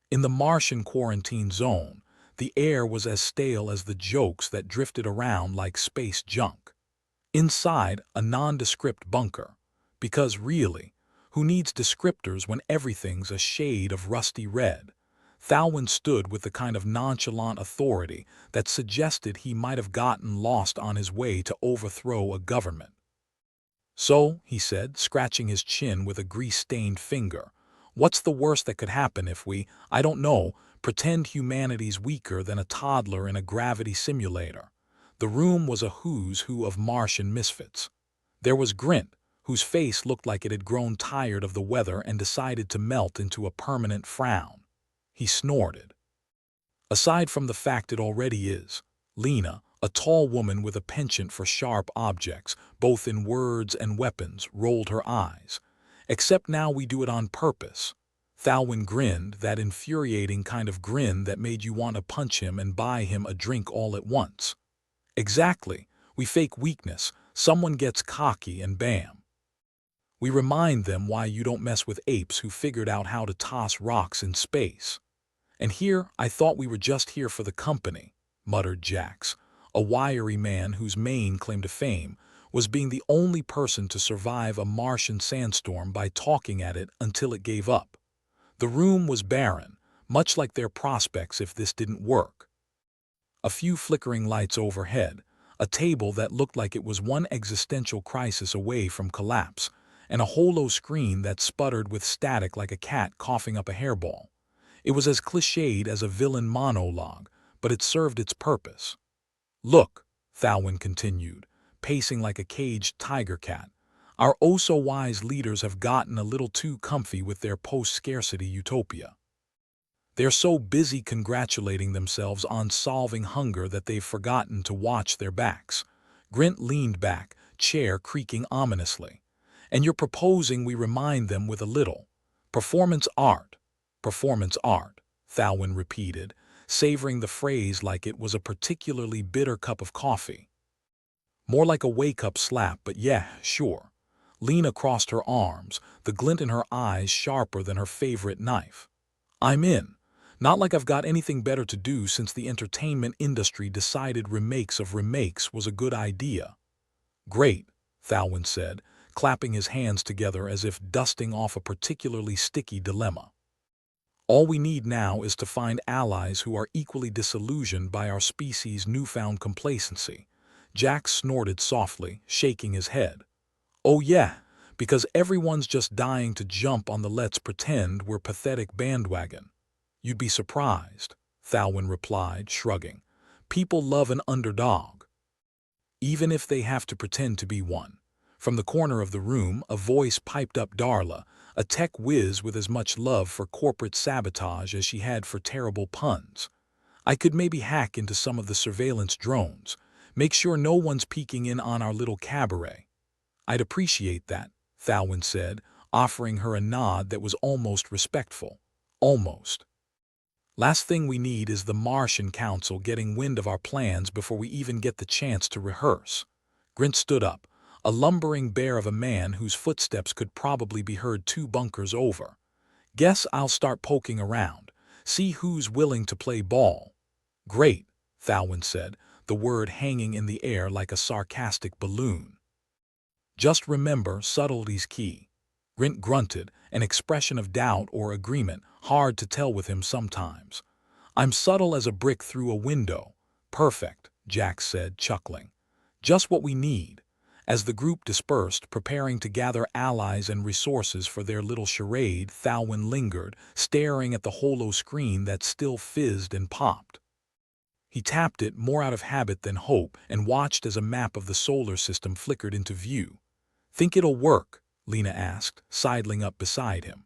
In the Martian quarantine zone, the air was as stale as the jokes that drifted around like space junk. Inside, a nondescript bunker. Because really, who needs descriptors when everything's a shade of rusty red? Thalwyn stood with the kind of nonchalant authority that suggested he might have gotten lost on his way to overthrow a government. "So," he said, scratching his chin with a grease-stained finger, "what's the worst that could happen if we, I don't know, pretend humanity's weaker than a toddler in a gravity simulator?" The room was a who's who of Martian misfits. There was Grint, whose face looked like it had grown tired of the weather and decided to melt into a permanent frown. He snorted. "Aside from the fact it already is," Lena, a tall woman with a penchant for sharp objects, both in words and weapons, rolled her eyes. "Except now we do it on purpose." Thalwyn grinned, that infuriating kind of grin that made you want to punch him and buy him a drink all at once. "Exactly. We fake weakness, someone gets cocky and bam. We remind them why you don't mess with apes who figured out how to toss rocks in space." "And here, I thought we were just here for the company," muttered Jax, a wiry man whose main claim to fame was being the only person to survive a Martian sandstorm by talking at it until it gave up. The room was barren, much like their prospects if this didn't work. A few flickering lights overhead, a table that looked like it was one existential crisis away from collapse, and a holo screen that sputtered with static like a cat coughing up a hairball. It was as cliched as a villain monologue, but it served its purpose. "Look," Thalwyn continued, pacing like a caged tiger cat, "our oh-so-wise leaders have gotten a little too comfy with their post-scarcity utopia. They're so busy congratulating themselves on solving hunger that they've forgotten to watch their backs." Grint leaned back, chair creaking ominously. "And you're proposing we remind them with a little performance art." "Performance art," Thalwyn repeated, savoring the phrase like it was a particularly bitter cup of coffee. "More like a wake-up slap, but yeah, sure." Lena crossed her arms, the glint in her eyes sharper than her favorite knife. "I'm in. Not like I've got anything better to do since the entertainment industry decided remakes of remakes was a good idea." "Great," Thalwyn said, clapping his hands together as if dusting off a particularly sticky dilemma. "All we need now is to find allies who are equally disillusioned by our species' newfound complacency." Jack snorted softly, shaking his head. "Oh yeah, because everyone's just dying to jump on the let's pretend we're pathetic bandwagon." "You'd be surprised," Thalwyn replied, shrugging. "People love an underdog, even if they have to pretend to be one." From the corner of the room, a voice piped up Darla, a tech whiz with as much love for corporate sabotage as she had for terrible puns. "I could maybe hack into some of the surveillance drones, make sure no one's peeking in on our little cabaret." "I'd appreciate that," Thalwyn said, offering her a nod that was almost respectful. "Almost. Last thing we need is the Martian Council getting wind of our plans before we even get the chance to rehearse." Grint stood up, a lumbering bear of a man whose footsteps could probably be heard 2 bunkers over. "Guess I'll start poking around, see who's willing to play ball." "Great," Thalwyn said, the word hanging in the air like a sarcastic balloon. "Just remember, subtlety's key." Grint grunted, an expression of doubt or agreement, hard to tell with him sometimes. "I'm subtle as a brick through a window." "Perfect," Jack said, chuckling. "Just what we need." As the group dispersed, preparing to gather allies and resources for their little charade, Thalwyn lingered, staring at the holo screen that still fizzed and popped. He tapped it more out of habit than hope and watched as a map of the solar system flickered into view. "Think it'll work?" Lena asked, sidling up beside him.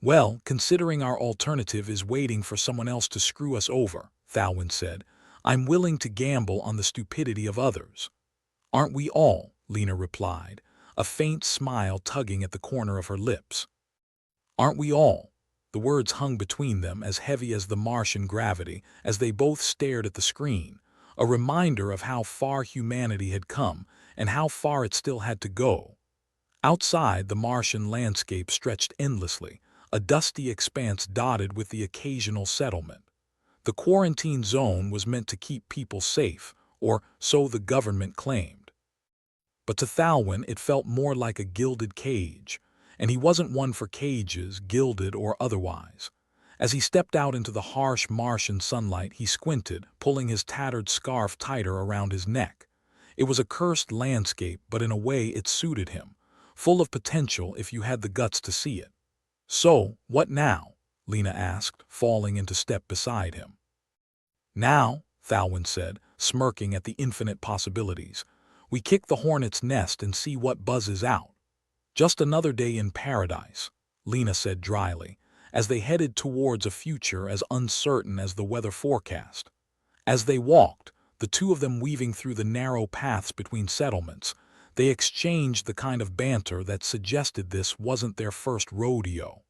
"Well, considering our alternative is waiting for someone else to screw us over," Thalwyn said, "I'm willing to gamble on the stupidity of others." "Aren't we all?" Lena replied, a faint smile tugging at the corner of her lips. "Aren't we all?" The words hung between them as heavy as the Martian gravity as they both stared at the screen, a reminder of how far humanity had come and how far it still had to go. Outside, the Martian landscape stretched endlessly, a dusty expanse dotted with the occasional settlement. The quarantine zone was meant to keep people safe, or so the government claimed. But to Thalwyn it felt more like a gilded cage, and he wasn't one for cages, gilded or otherwise. As he stepped out into the harsh Martian sunlight, he squinted, pulling his tattered scarf tighter around his neck. It was a cursed landscape, but in a way it suited him, full of potential if you had the guts to see it. "So, what now?" Lena asked, falling into step beside him. "Now," Thalwyn said, smirking at the infinite possibilities, "we kick the hornet's nest and see what buzzes out." "Just another day in paradise," Lena said dryly, as they headed towards a future as uncertain as the weather forecast. As they walked, the two of them weaving through the narrow paths between settlements, they exchanged the kind of banter that suggested this wasn't their first rodeo.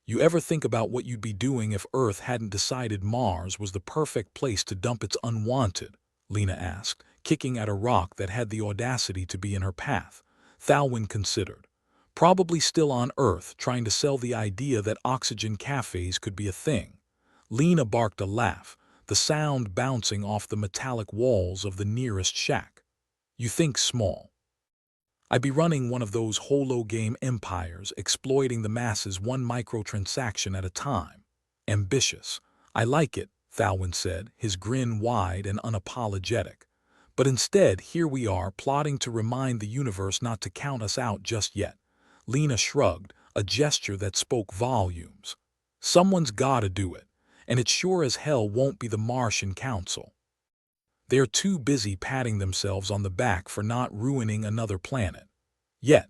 "You ever think about what you'd be doing if Earth hadn't decided Mars was the perfect place to dump its unwanted?" Lena asked, kicking at a rock that had the audacity to be in her path. Thalwyn considered. Probably still on Earth, trying to sell the idea that oxygen cafes could be a thing. Lena barked a laugh, the sound bouncing off the metallic walls of the nearest shack. "You think small. I'd be running one of those holo-game empires, exploiting the masses one microtransaction at a time. Ambitious. I like it," Thalwyn said, his grin wide and unapologetic. "But instead, here we are, plotting to remind the universe not to count us out just yet." Lena shrugged, a gesture that spoke volumes. "Someone's gotta do it, and it sure as hell won't be the Martian Council. They're too busy patting themselves on the back for not ruining another planet." Yet,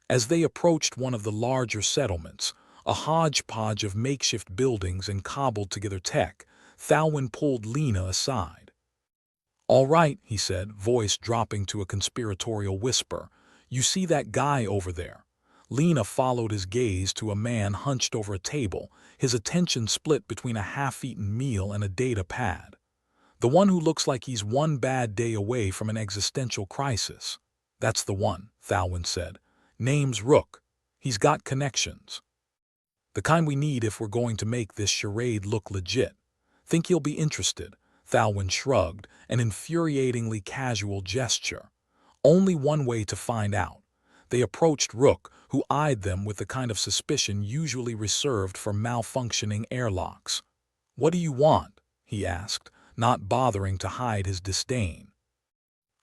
as they approached one of the larger settlements, a hodgepodge of makeshift buildings and cobbled-together tech, Thalwyn pulled Lena aside. "All right," he said, voice dropping to a conspiratorial whisper, "you see that guy over there?" Lena followed his gaze to a man hunched over a table, his attention split between a half-eaten meal and a data pad. "The one who looks like he's one bad day away from an existential crisis." "That's the one," Thalwyn said. "Name's Rook. He's got connections. The kind we need if we're going to make this charade look legit. Think he'll be interested?" Thalwyn shrugged, an infuriatingly casual gesture. Only one way to find out. They approached Rook, who eyed them with the kind of suspicion usually reserved for malfunctioning airlocks. "What do you want?" he asked, not bothering to hide his disdain.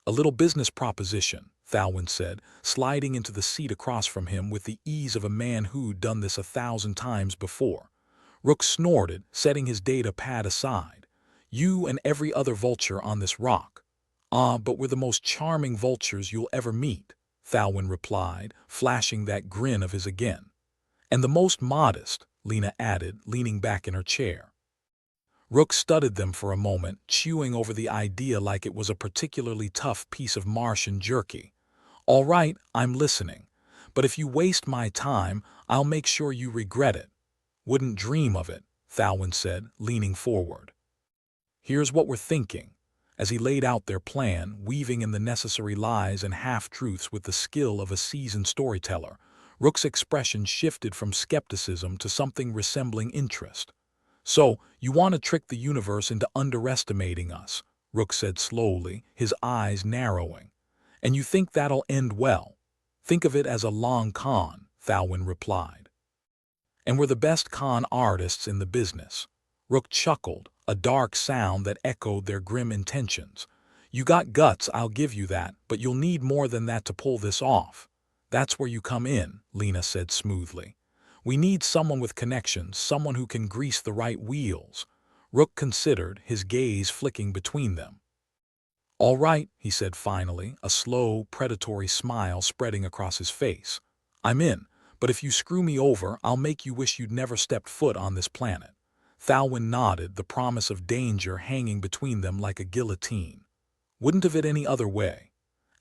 "A little business proposition," Thalwyn said, sliding into the seat across from him with the ease of a man who'd done this 1,000 times before. Rook snorted, setting his data pad aside. "You and every other vulture on this rock." "Ah, but we're the most charming vultures you'll ever meet," Thalwyn replied, flashing that grin of his again. "And the most modest," Lena added, leaning back in her chair. Rook studied them for a moment, chewing over the idea like it was a particularly tough piece of Martian jerky. "All right, I'm listening. But if you waste my time, I'll make sure you regret it." "Wouldn't dream of it," Thalwyn said, leaning forward. "Here's what we're thinking." As he laid out their plan, weaving in the necessary lies and half-truths with the skill of a seasoned storyteller, Rook's expression shifted from skepticism to something resembling interest. "So, you want to trick the universe into underestimating us," Rook said slowly, his eyes narrowing. "And you think that'll end well?" "Think of it as a long con," Thalwyn replied. "And we're the best con artists in the business." Rook chuckled, a dark sound that echoed their grim intentions. "You got guts, I'll give you that, but you'll need more than that to pull this off." "That's where you come in," Lena said smoothly. "We need someone with connections, someone who can grease the right wheels." Rook considered, his gaze flicking between them. "All right," he said finally, a slow, predatory smile spreading across his face. "I'm in, but if you screw me over, I'll make you wish you'd never stepped foot on this planet." Thalwyn nodded, the promise of danger hanging between them like a guillotine. Wouldn't have it any other way.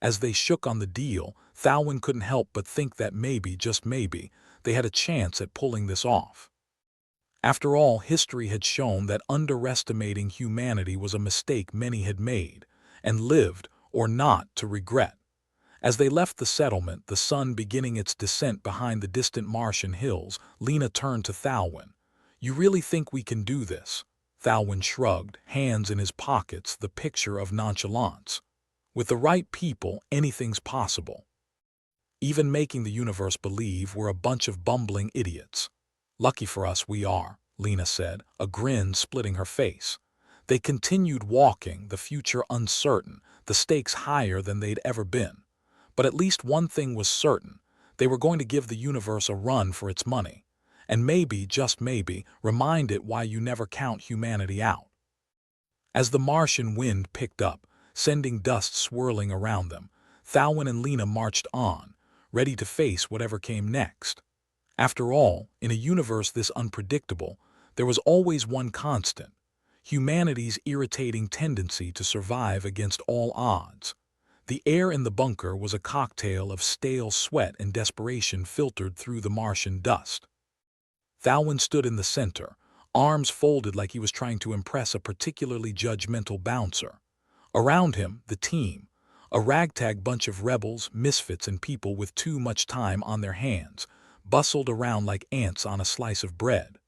As they shook on the deal, Thalwyn couldn't help but think that maybe, just maybe, they had a chance at pulling this off. After all, history had shown that underestimating humanity was a mistake many had made, and lived, or not, to regret. As they left the settlement, the sun beginning its descent behind the distant Martian hills, Lena turned to Thalwyn. "You really think we can do this?" Thalwyn shrugged, hands in his pockets, the picture of nonchalance. "With the right people, anything's possible. Even making the universe believe we're a bunch of bumbling idiots." "Lucky for us we are," Lena said, a grin splitting her face. They continued walking, the future uncertain, the stakes higher than they'd ever been. But at least one thing was certain: they were going to give the universe a run for its money. And maybe, just maybe, remind it why you never count humanity out. As the Martian wind picked up, sending dust swirling around them, Thalwyn and Lena marched on, ready to face whatever came next. After all, in a universe this unpredictable, there was always one constant: humanity's irritating tendency to survive against all odds. The air in the bunker was a cocktail of stale sweat and desperation filtered through the Martian dust. Thalwyn stood in the center, arms folded like he was trying to impress a particularly judgmental bouncer. Around him, the team, a ragtag bunch of rebels, misfits, and people with too much time on their hands, bustled around like ants on a slice of bread.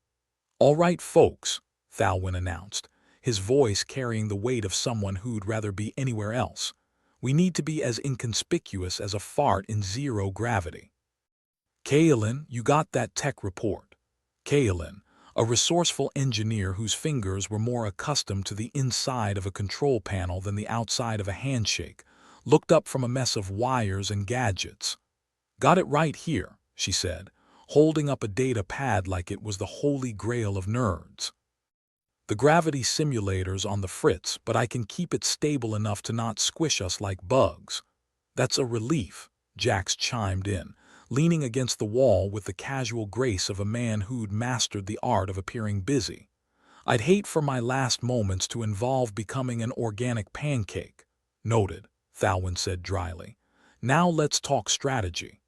"All right, folks," Thalwyn announced, his voice carrying the weight of someone who'd rather be anywhere else. "We need to be as inconspicuous as a fart in zero gravity." "Kaelin, you got that tech report?" Kaelin, a resourceful engineer whose fingers were more accustomed to the inside of a control panel than the outside of a handshake, looked up from a mess of wires and gadgets. "Got it right here," she said, holding up a data pad like it was the holy grail of nerds. "The gravity simulator's on the fritz, but I can keep it stable enough to not squish us like bugs." "That's a relief," Jax chimed in, leaning against the wall with the casual grace of a man who'd mastered the art of appearing busy. "I'd hate for my last moments to involve becoming an organic pancake." "Noted," Thalwyn said dryly. "Now let's talk strategy."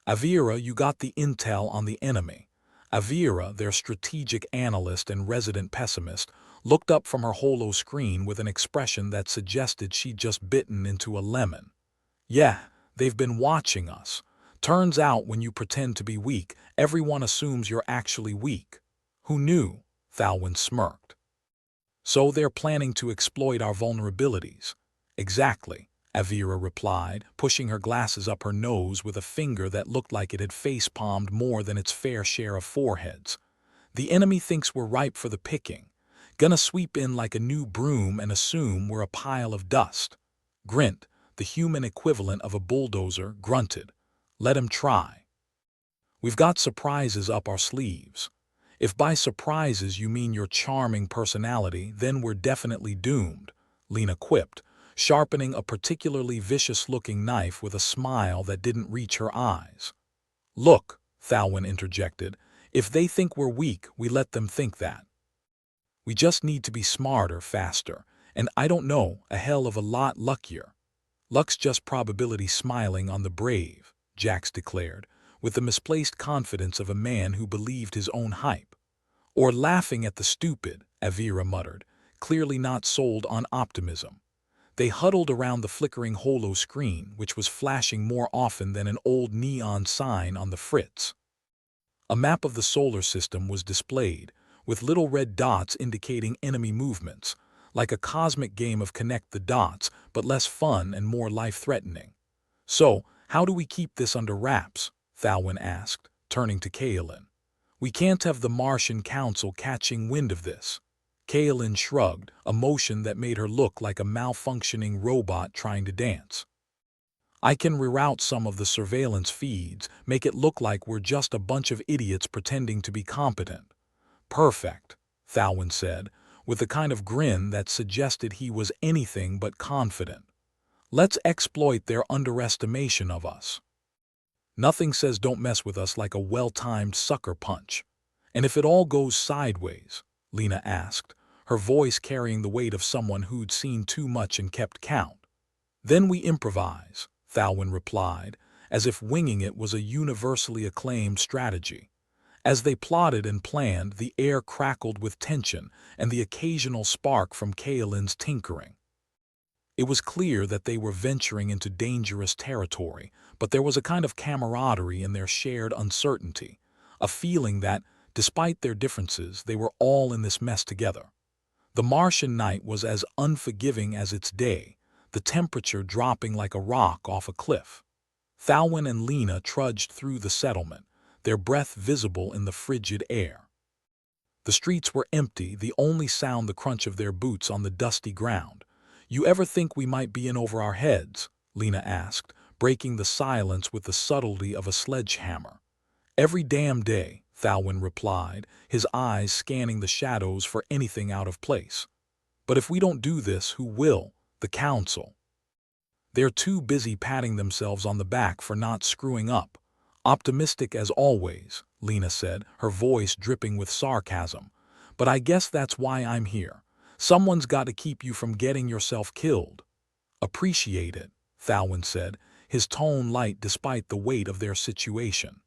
"Avira, you got the intel on the enemy." Avira, their strategic analyst and resident pessimist, looked up from her holo screen with an expression that suggested she'd just bitten into a lemon. "Yeah, they've been watching us. Turns out when you pretend to be weak, everyone assumes you're actually weak." "Who knew?" Thalwyn smirked. "So they're planning to exploit our vulnerabilities." "Exactly," Avira replied, pushing her glasses up her nose with a finger that looked like it had face-palmed more than its fair share of foreheads. "The enemy thinks we're ripe for the picking. Gonna sweep in like a new broom and assume we're a pile of dust." Grint, the human equivalent of a bulldozer, grunted. "Let him try. We've got surprises up our sleeves." "If by surprises you mean your charming personality, then we're definitely doomed," Lena quipped, sharpening a particularly vicious-looking knife with a smile that didn't reach her eyes. "Look," Thalwyn interjected, "if they think we're weak, we let them think that. We just need to be smarter, faster, and I don't know, a hell of a lot luckier." "Luck's just probability smiling on the brave," Jax declared, with the misplaced confidence of a man who believed his own hype. "Or laughing at the stupid," Avira muttered, clearly not sold on optimism. They huddled around the flickering holo screen, which was flashing more often than an old neon sign on the fritz. A map of the solar system was displayed, with little red dots indicating enemy movements, like a cosmic game of connect the dots, but less fun and more life-threatening. "So, how do we keep this under wraps?" Thalwyn asked, turning to Kaelin. "We can't have the Martian Council catching wind of this." Kaelin shrugged, a motion that made her look like a malfunctioning robot trying to dance. "I can reroute some of the surveillance feeds, make it look like we're just a bunch of idiots pretending to be competent." "Perfect," Thalwyn said, with the kind of grin that suggested he was anything but confident. "Let's exploit their underestimation of us. Nothing says don't mess with us like a well-timed sucker punch." "And if it all goes sideways?" Lena asked, her voice carrying the weight of someone who'd seen too much and kept count. "Then we improvise," Thalwyn replied, as if winging it was a universally acclaimed strategy. As they plotted and planned, the air crackled with tension and the occasional spark from Kaelin's tinkering. It was clear that they were venturing into dangerous territory, but there was a kind of camaraderie in their shared uncertainty, a feeling that, despite their differences, they were all in this mess together. The Martian night was as unforgiving as its day, the temperature dropping like a rock off a cliff. Thalwyn and Lena trudged through the settlement, their breath visible in the frigid air. The streets were empty, the only sound the crunch of their boots on the dusty ground. "You ever think we might be in over our heads?" Lena asked, breaking the silence with the subtlety of a sledgehammer. "Every damn day," Thalwyn replied, his eyes scanning the shadows for anything out of place. "But if we don't do this, who will? The Council. They're too busy patting themselves on the back for not screwing up." "Optimistic as always," Lena said, her voice dripping with sarcasm. "But I guess that's why I'm here. Someone's got to keep you from getting yourself killed." "Appreciate it," Thalwyn said, his tone light despite the weight of their situation.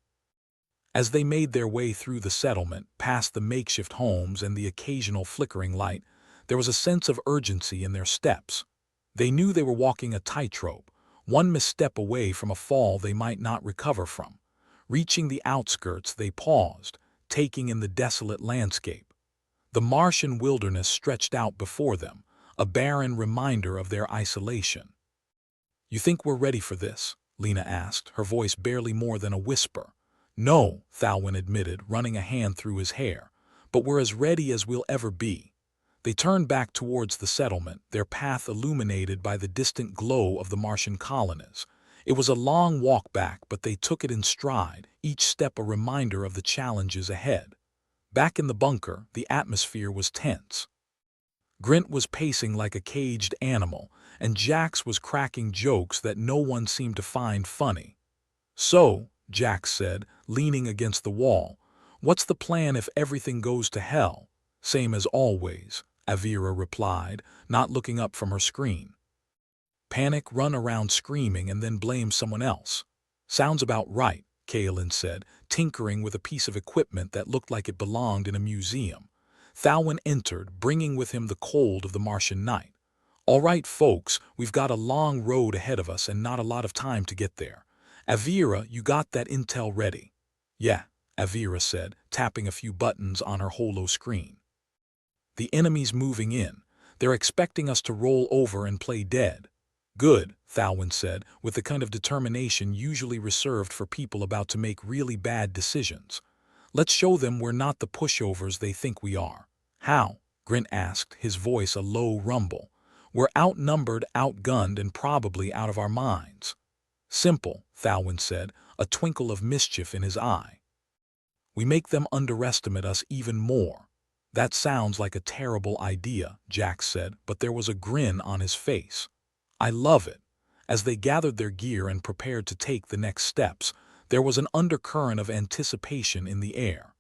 As they made their way through the settlement, past the makeshift homes and the occasional flickering light, there was a sense of urgency in their steps. They knew they were walking a tightrope, one misstep away from a fall they might not recover from. Reaching the outskirts, they paused, taking in the desolate landscape. The Martian wilderness stretched out before them, a barren reminder of their isolation. "You think we're ready for this?" Lena asked, her voice barely more than a whisper. "No," Thalwyn admitted, running a hand through his hair, "but we're as ready as we'll ever be." They turned back towards the settlement, their path illuminated by the distant glow of the Martian colonies. It was a long walk back, but they took it in stride, each step a reminder of the challenges ahead. Back in the bunker, the atmosphere was tense. Grint was pacing like a caged animal, and Jax was cracking jokes that no one seemed to find funny. "So," Jax said, leaning against the wall, "what's the plan if everything goes to hell?" "Same as always," Avira replied, not looking up from her screen. "Panic, run around screaming, and then blame someone else." "Sounds about right," Kaelin said, tinkering with a piece of equipment that looked like it belonged in a museum. Thalwyn entered, bringing with him the cold of the Martian night. "All right, folks, we've got a long road ahead of us and not a lot of time to get there. Avira, you got that intel ready?" "Yeah," Avira said, tapping a few buttons on her holo screen. "The enemy's moving in. They're expecting us to roll over and play dead." "Good," Thalwyn said, with the kind of determination usually reserved for people about to make really bad decisions. "Let's show them we're not the pushovers they think we are." "How?" Grint asked, his voice a low rumble. "We're outnumbered, outgunned, and probably out of our minds." "Simple," Thalwyn said, a twinkle of mischief in his eye. "We make them underestimate us even more." "That sounds like a terrible idea," Jax said, but there was a grin on his face. "I love it." As they gathered their gear and prepared to take the next steps, there was an undercurrent of anticipation in the air.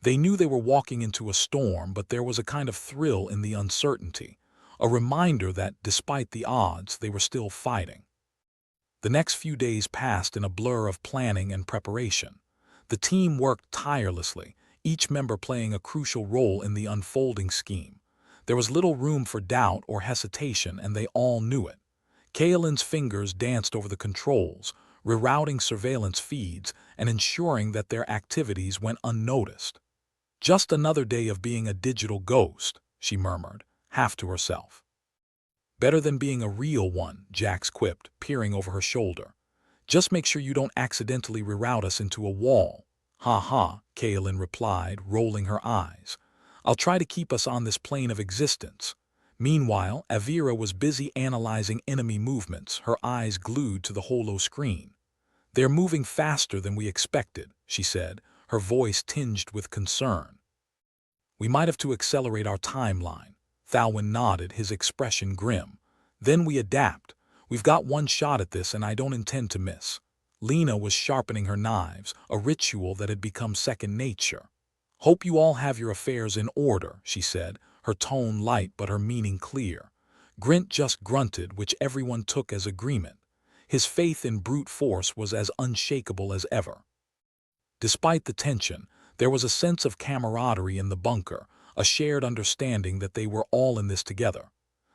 They knew they were walking into a storm, but there was a kind of thrill in the uncertainty, a reminder that, despite the odds, they were still fighting. The next few days passed in a blur of planning and preparation. The team worked tirelessly, each member playing a crucial role in the unfolding scheme. There was little room for doubt or hesitation, and they all knew it. Kaelin's fingers danced over the controls, rerouting surveillance feeds and ensuring that their activities went unnoticed. "Just another day of being a digital ghost," she murmured, half to herself. "Better than being a real one," Jax quipped, peering over her shoulder. "Just make sure you don't accidentally reroute us into a wall." "Ha ha," Kaelin replied, rolling her eyes. "I'll try to keep us on this plane of existence." Meanwhile, Avira was busy analyzing enemy movements, her eyes glued to the holo screen. "They're moving faster than we expected," she said, her voice tinged with concern. "We might have to accelerate our timeline." Thalwyn nodded, his expression grim. "Then we adapt. We've got one shot at this, and I don't intend to miss." Lena was sharpening her knives, a ritual that had become second nature. "Hope you all have your affairs in order," she said, her tone light but her meaning clear. Grint just grunted, which everyone took as agreement. His faith in brute force was as unshakable as ever. Despite the tension, there was a sense of camaraderie in the bunker, a shared understanding that they were all in this together.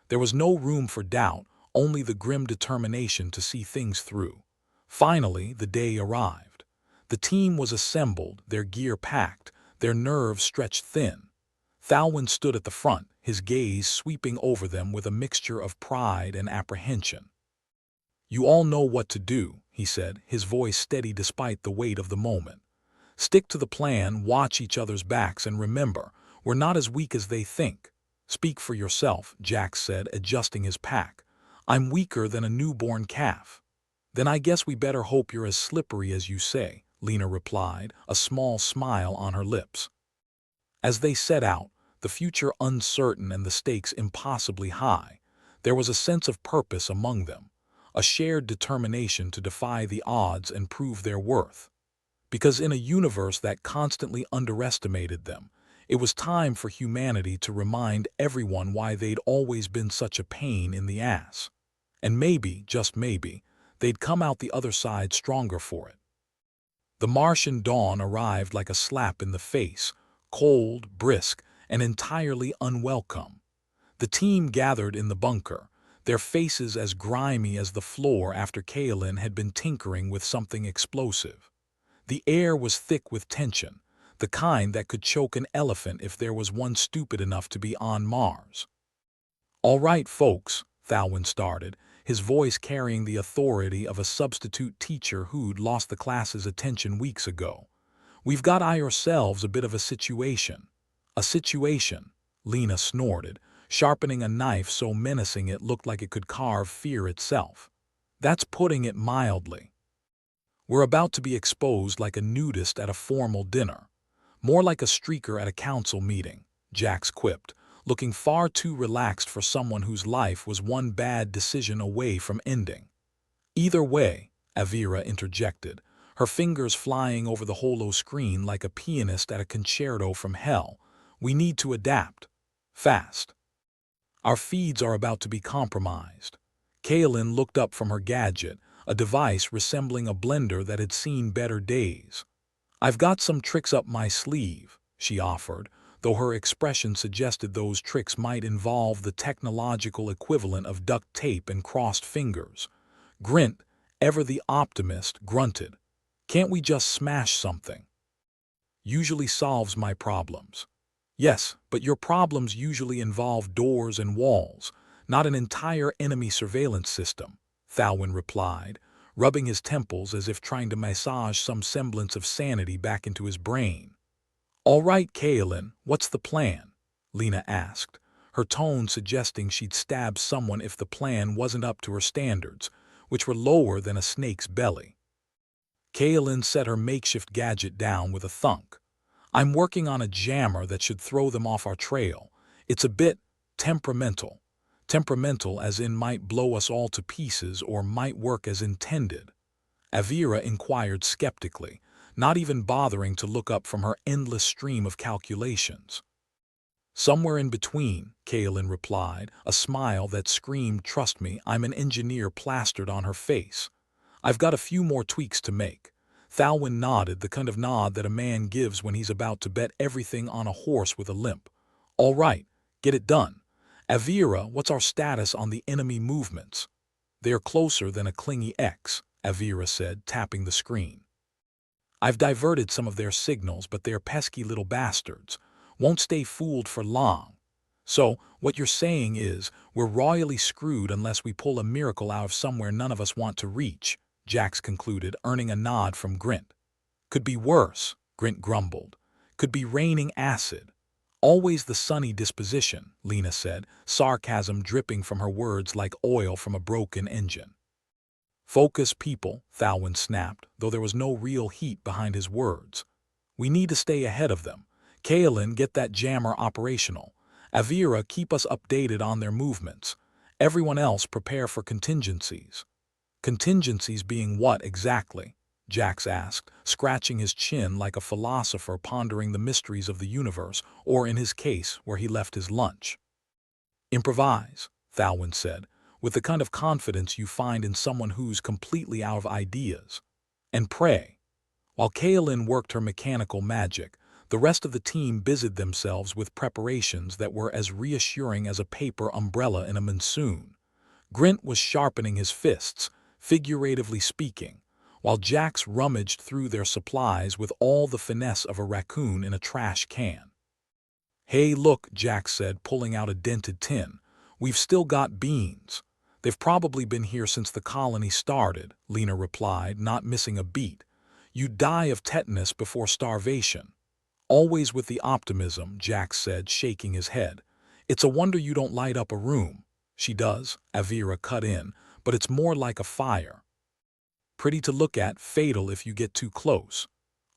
There was no room for doubt, only the grim determination to see things through. Finally, the day arrived. The team was assembled, their gear packed, their nerves stretched thin. Thalwyn stood at the front, his gaze sweeping over them with a mixture of pride and apprehension. "You all know what to do," he said, his voice steady despite the weight of the moment. "Stick to the plan, watch each other's backs, and remember, we're not as weak as they think." "Speak for yourself," Jax said, adjusting his pack. "I'm weaker than a newborn calf." "Then I guess we better hope you're as slippery as you say," Lena replied, a small smile on her lips. As they set out, the future uncertain and the stakes impossibly high, there was a sense of purpose among them, a shared determination to defy the odds and prove their worth. Because in a universe that constantly underestimated them, it was time for humanity to remind everyone why they'd always been such a pain in the ass. And maybe, just maybe, they'd come out the other side stronger for it. The Martian dawn arrived like a slap in the face, cold, brisk, and entirely unwelcome. The team gathered in the bunker, their faces as grimy as the floor after Kaelin had been tinkering with something explosive. The air was thick with tension, the kind that could choke an elephant if there was one stupid enough to be on Mars. "All right, folks," Thalwyn started, his voice carrying the authority of a substitute teacher who'd lost the class's attention weeks ago. "We've got ourselves a bit of a situation." "A situation," Lena snorted, sharpening a knife so menacing it looked like it could carve fear itself. "That's putting it mildly. We're about to be exposed like a nudist at a formal dinner. More like a streaker at a council meeting," Jax quipped, looking far too relaxed for someone whose life was one bad decision away from ending. "Either way," Avira interjected, her fingers flying over the holo screen like a pianist at a concerto from hell, "we need to adapt. Fast. Our feeds are about to be compromised." Kaelin looked up from her gadget, a device resembling a blender that had seen better days. "I've got some tricks up my sleeve," she offered, though her expression suggested those tricks might involve the technological equivalent of duct tape and crossed fingers. Grint, ever the optimist, grunted. "Can't we just smash something? Usually solves my problems." "Yes, but your problems usually involve doors and walls, not an entire enemy surveillance system," Thalwyn replied, rubbing his temples as if trying to massage some semblance of sanity back into his brain. "All right, Kaelin, what's the plan?" Lena asked, her tone suggesting she'd stab someone if the plan wasn't up to her standards, which were lower than a snake's belly. Kaelin set her makeshift gadget down with a thunk. "I'm working on a jammer that should throw them off our trail. It's a bit temperamental. Temperamental as in might blow us all to pieces or might work as intended." Avira inquired skeptically, not even bothering to look up from her endless stream of calculations. "Somewhere in between," Kaelin replied, a smile that screamed, "Trust me, I'm an engineer," plastered on her face. "I've got a few more tweaks to make." Thalwyn nodded, the kind of nod that a man gives when he's about to bet everything on a horse with a limp. "All right, get it done. Avira, what's our status on the enemy movements?" "They're closer than a clingy X," Avira said, tapping the screen. "I've diverted some of their signals, but they're pesky little bastards. Won't stay fooled for long. So, what you're saying is, we're royally screwed unless we pull a miracle out of somewhere none of us want to reach," Jax concluded, earning a nod from Grint. "Could be worse," Grint grumbled. "Could be raining acid." "Always the sunny disposition," Lena said, sarcasm dripping from her words like oil from a broken engine. "Focus, people," Thalwyn snapped, though there was no real heat behind his words. "We need to stay ahead of them. Kaelin, get that jammer operational. Avira, keep us updated on their movements. Everyone else prepare for contingencies." "Contingencies being what exactly?" Jax asked, scratching his chin like a philosopher pondering the mysteries of the universe, or in his case, where he left his lunch. "Improvise," Thalwyn said, with the kind of confidence you find in someone who's completely out of ideas. "And pray." While Kaelin worked her mechanical magic, the rest of the team busied themselves with preparations that were as reassuring as a paper umbrella in a monsoon. Grint was sharpening his fists, figuratively speaking, while Jax rummaged through their supplies with all the finesse of a raccoon in a trash can. "Hey, look," Jax said, pulling out a dented tin. "We've still got beans." "They've probably been here since the colony started," Lena replied, not missing a beat. "You'd die of tetanus before starvation." "Always with the optimism," Jax said, shaking his head. "It's a wonder you don't light up a room." "She does," Avira cut in, "but it's more like a fire. Pretty to look at, fatal if you get too close."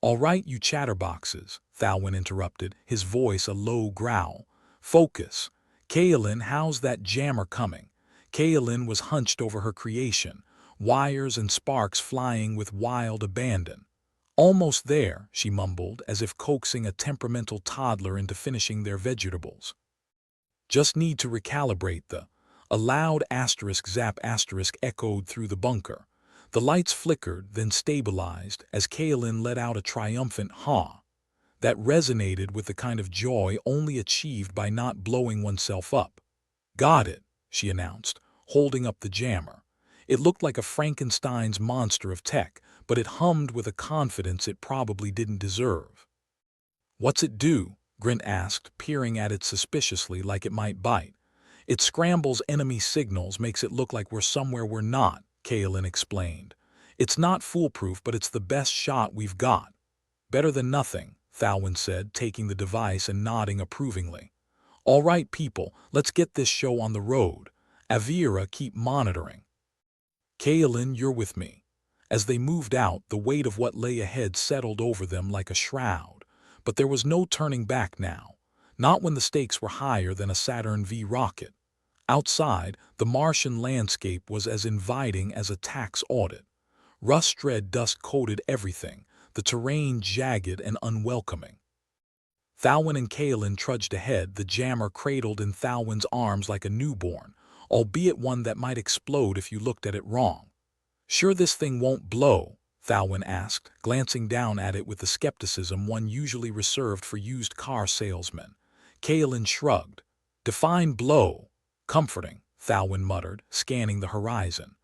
"All right, you chatterboxes," Thalwyn interrupted, his voice a low growl. "Focus. Kaelin, how's that jammer coming?" Kaelin was hunched over her creation, wires and sparks flying with wild abandon. "Almost there," she mumbled, as if coaxing a temperamental toddler into finishing their vegetables. "Just need to recalibrate the—" A loud asterisk zap asterisk echoed through the bunker. The lights flickered, then stabilized, as Kaelin let out a triumphant "haw" that resonated with the kind of joy only achieved by not blowing oneself up. "Got it," she announced, holding up the jammer. It looked like a Frankenstein's monster of tech, but it hummed with a confidence it probably didn't deserve. "What's it do?" Grint asked, peering at it suspiciously like it might bite. "It scrambles enemy signals, makes it look like we're somewhere we're not," Kaelin explained. "It's not foolproof, but it's the best shot we've got." "Better than nothing," Thalwyn said, taking the device and nodding approvingly. "All right, people, let's get this show on the road. Avira, keep monitoring." "Kaelin, you're with me." As they moved out, the weight of what lay ahead settled over them like a shroud. But there was no turning back now, not when the stakes were higher than a Saturn V rocket. Outside, the Martian landscape was as inviting as a tax audit. Rust-red dust coated everything, the terrain jagged and unwelcoming. Thalwyn and Kaelin trudged ahead, the jammer cradled in Thalwyn's arms like a newborn, albeit one that might explode if you looked at it wrong. "Sure this thing won't blow?" Thalwyn asked, glancing down at it with the skepticism one usually reserved for used car salesmen. Kaelin shrugged. "Define blow." "Comforting," Thalwyn muttered, scanning the horizon.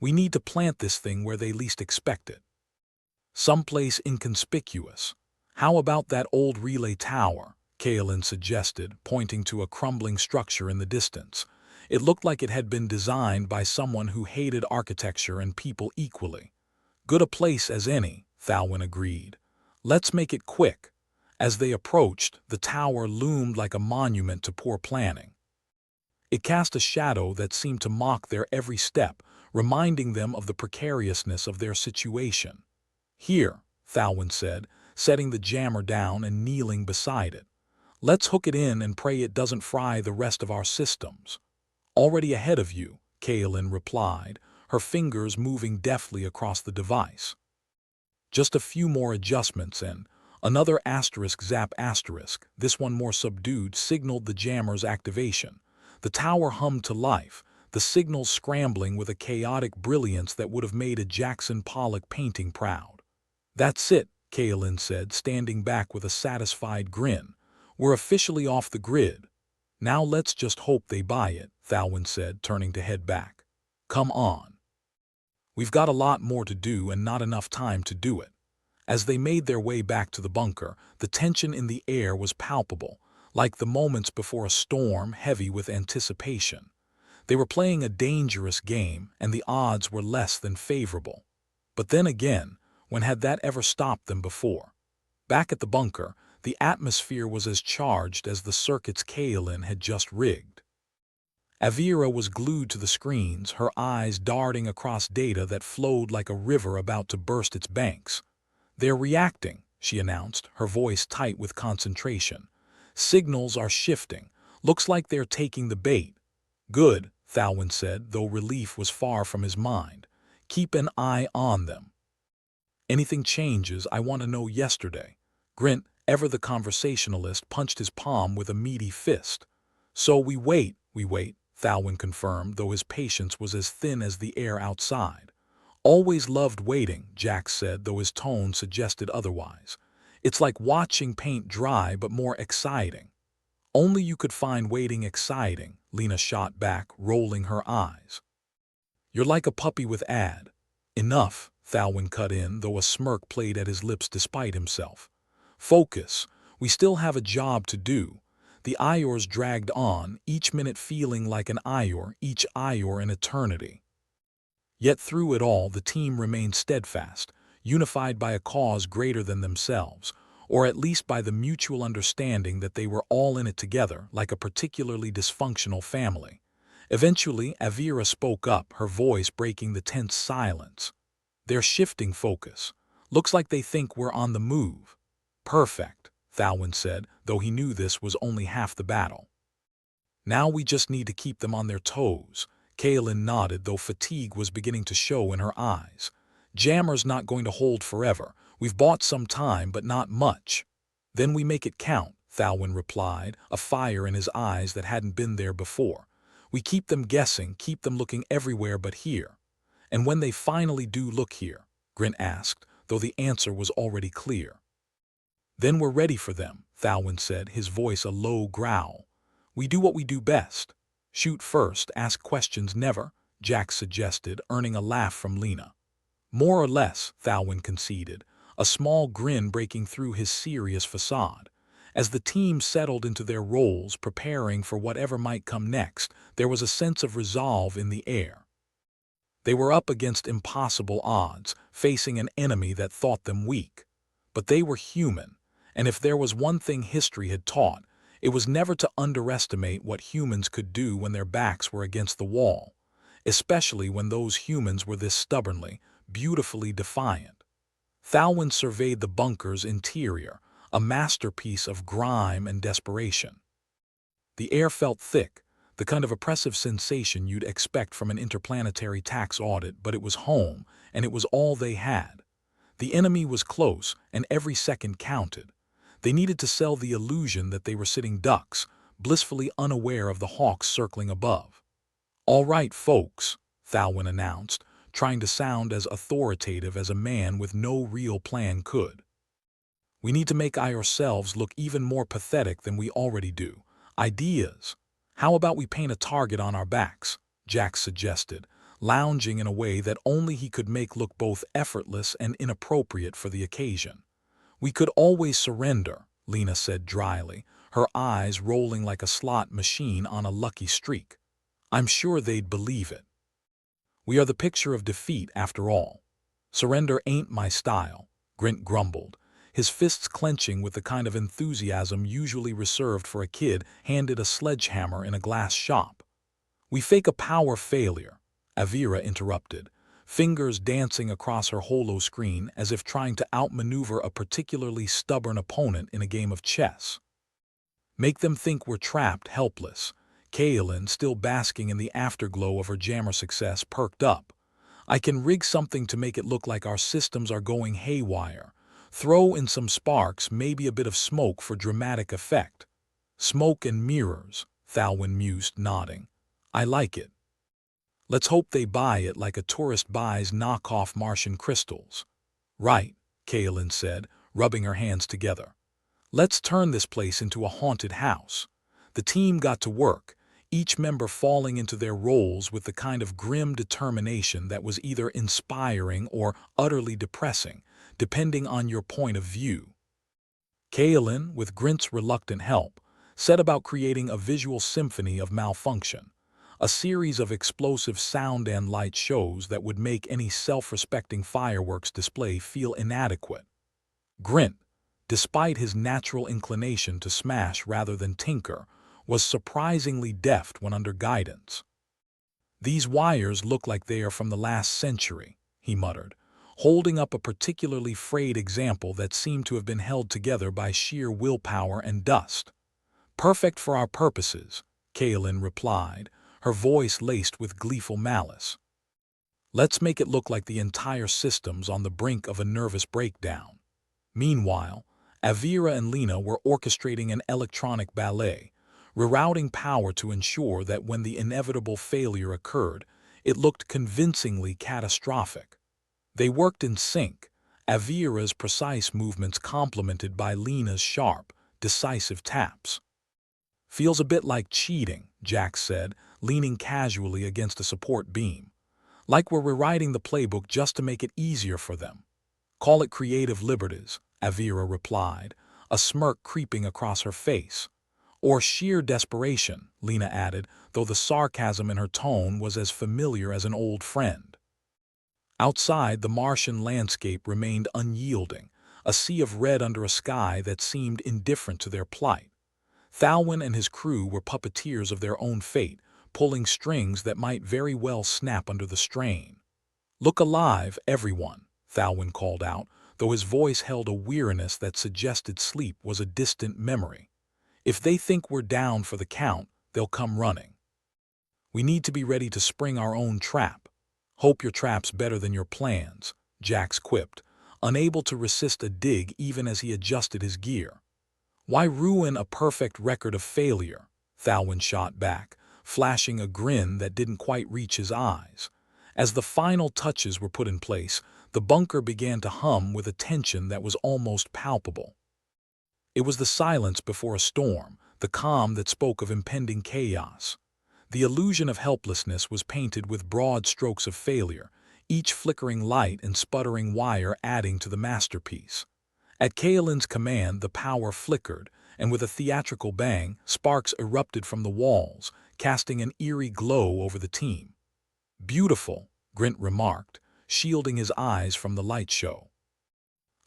"We need to plant this thing where they least expect it. Someplace inconspicuous." "How about that old relay tower?" Kaelin suggested, pointing to a crumbling structure in the distance. It looked like it had been designed by someone who hated architecture and people equally. "Good a place as any," Thalwyn agreed. "Let's make it quick." As they approached, the tower loomed like a monument to poor planning. It cast a shadow that seemed to mock their every step, reminding them of the precariousness of their situation. "Here," Thalwyn said, setting the jammer down and kneeling beside it. "Let's hook it in and pray it doesn't fry the rest of our systems." "Already ahead of you," Kaelin replied, her fingers moving deftly across the device. Just a few more adjustments and another asterisk zap asterisk, this one more subdued, signaled the jammer's activation. The tower hummed to life, the signals scrambling with a chaotic brilliance that would have made a Jackson Pollock painting proud. "That's it," Kaelin said, standing back with a satisfied grin. "We're officially off the grid." "Now let's just hope they buy it," Thalwyn said, turning to head back. "Come on. We've got a lot more to do and not enough time to do it." As they made their way back to the bunker, the tension in the air was palpable, like the moments before a storm heavy with anticipation. They were playing a dangerous game, and the odds were less than favorable. But then again, when had that ever stopped them before? Back at the bunker, the atmosphere was as charged as the circuits Kaelin had just rigged. Avira was glued to the screens, her eyes darting across data that flowed like a river about to burst its banks. "They're reacting," she announced, her voice tight with concentration. "Signals are shifting. Looks like they're taking the bait." "Good," Thalwyn said, though relief was far from his mind. "Keep an eye on them. Anything changes, I want to know yesterday." Grint, ever the conversationalist, punched his palm with a meaty fist. "So we wait," Thalwyn confirmed, though his patience was as thin as the air outside. "Always loved waiting," Jack said, though his tone suggested otherwise. "It's like watching paint dry, but more exciting." "Only you could find waiting exciting," Lena shot back, rolling her eyes. You're like a puppy with ad. Enough, Thalwyn cut in, though a smirk played at his lips despite himself. Focus. We still have a job to do. The Iors dragged on, each minute feeling like an Ior, each Ior an eternity. Yet through it all, the team remained steadfast, unified by a cause greater than themselves, or at least by the mutual understanding that they were all in it together, like a particularly dysfunctional family. Eventually, Avira spoke up, her voice breaking the tense silence. They're shifting focus. Looks like they think we're on the move. Perfect, Thalwyn said, though he knew this was only half the battle. Now we just need to keep them on their toes. Kaelin nodded, though fatigue was beginning to show in her eyes. Jammer's not going to hold forever. We've bought some time, but not much. Then we make it count, Thalwyn replied, a fire in his eyes that hadn't been there before. We keep them guessing, keep them looking everywhere but here. And when they finally do look here, Grint asked, though the answer was already clear. Then we're ready for them, Thalwyn said, his voice a low growl. We do what we do best. Shoot first, ask questions never, Jack suggested, earning a laugh from Lena. More or less, Thalwyn conceded, a small grin breaking through his serious facade. As the team settled into their roles, preparing for whatever might come next, there was a sense of resolve in the air. They were up against impossible odds, facing an enemy that thought them weak. But they were human, and if there was one thing history had taught, it was never to underestimate what humans could do when their backs were against the wall, especially when those humans were this stubbornly, beautifully defiant. Thalwyn surveyed the bunker's interior, a masterpiece of grime and desperation. The air felt thick, the kind of oppressive sensation you'd expect from an interplanetary tax audit, but it was home, and it was all they had. The enemy was close, and every second counted. They needed to sell the illusion that they were sitting ducks, blissfully unaware of the hawks circling above. "All right, folks," Thalwyn announced, trying to sound as authoritative as a man with no real plan could. "We need to make ourselves look even more pathetic than we already do. Ideas. How about we paint a target on our backs?" Jack suggested, lounging in a way that only he could make look both effortless and inappropriate for the occasion. "We could always surrender," Lena said dryly, her eyes rolling like a slot machine on a lucky streak. "I'm sure they'd believe it. We are the picture of defeat after all." "Surrender ain't my style," Grint grumbled, his fists clenching with the kind of enthusiasm usually reserved for a kid handed a sledgehammer in a glass shop. "We fake a power failure," Avira interrupted, fingers dancing across her holo screen as if trying to outmaneuver a particularly stubborn opponent in a game of chess. "Make them think we're trapped, helpless." Kaelin, still basking in the afterglow of her jammer success, perked up. "I can rig something to make it look like our systems are going haywire. Throw in some sparks, maybe a bit of smoke for dramatic effect." "Smoke and mirrors," Thalwyn mused, nodding. "I like it. Let's hope they buy it like a tourist buys knockoff Martian crystals." "Right," Kaelin said, rubbing her hands together. "Let's turn this place into a haunted house." The team got to work, each member falling into their roles with the kind of grim determination that was either inspiring or utterly depressing, depending on your point of view. Kaelin, with Grint's reluctant help, set about creating a visual symphony of malfunction, a series of explosive sound and light shows that would make any self-respecting fireworks display feel inadequate. Grint, despite his natural inclination to smash rather than tinker, was surprisingly deft when under guidance. "These wires look like they are from the last century," he muttered, holding up a particularly frayed example that seemed to have been held together by sheer willpower and dust. "Perfect for our purposes," Kaelin replied, her voice laced with gleeful malice. "Let's make it look like the entire system's on the brink of a nervous breakdown." Meanwhile, Avira and Lena were orchestrating an electronic ballet, rerouting power to ensure that when the inevitable failure occurred, it looked convincingly catastrophic. They worked in sync, Avira's precise movements complemented by Lena's sharp, decisive taps. "Feels a bit like cheating," Jack said, leaning casually against a support beam. Like we're rewriting the playbook just to make it easier for them. Call it creative liberties, Avira replied, a smirk creeping across her face. Or sheer desperation, Lena added, though the sarcasm in her tone was as familiar as an old friend. Outside, the Martian landscape remained unyielding, a sea of red under a sky that seemed indifferent to their plight. Thalwyn and his crew were puppeteers of their own fate, pulling strings that might very well snap under the strain. "Look alive, everyone," Thalwyn called out, though his voice held a weariness that suggested sleep was a distant memory. "If they think we're down for the count, they'll come running. We need to be ready to spring our own trap." "Hope your trap's better than your plans," Jax quipped, unable to resist a dig even as he adjusted his gear. "Why ruin a perfect record of failure?" Thalwyn shot back, flashing a grin that didn't quite reach his eyes. As the final touches were put in place, the bunker began to hum with a tension that was almost palpable. It was the silence before a storm, the calm that spoke of impending chaos. The illusion of helplessness was painted with broad strokes of failure, each flickering light and sputtering wire adding to the masterpiece. At Kaelin's command, the power flickered, and with a theatrical bang, sparks erupted from the walls, casting an eerie glow over the team. "Beautiful," Grint remarked, shielding his eyes from the light show.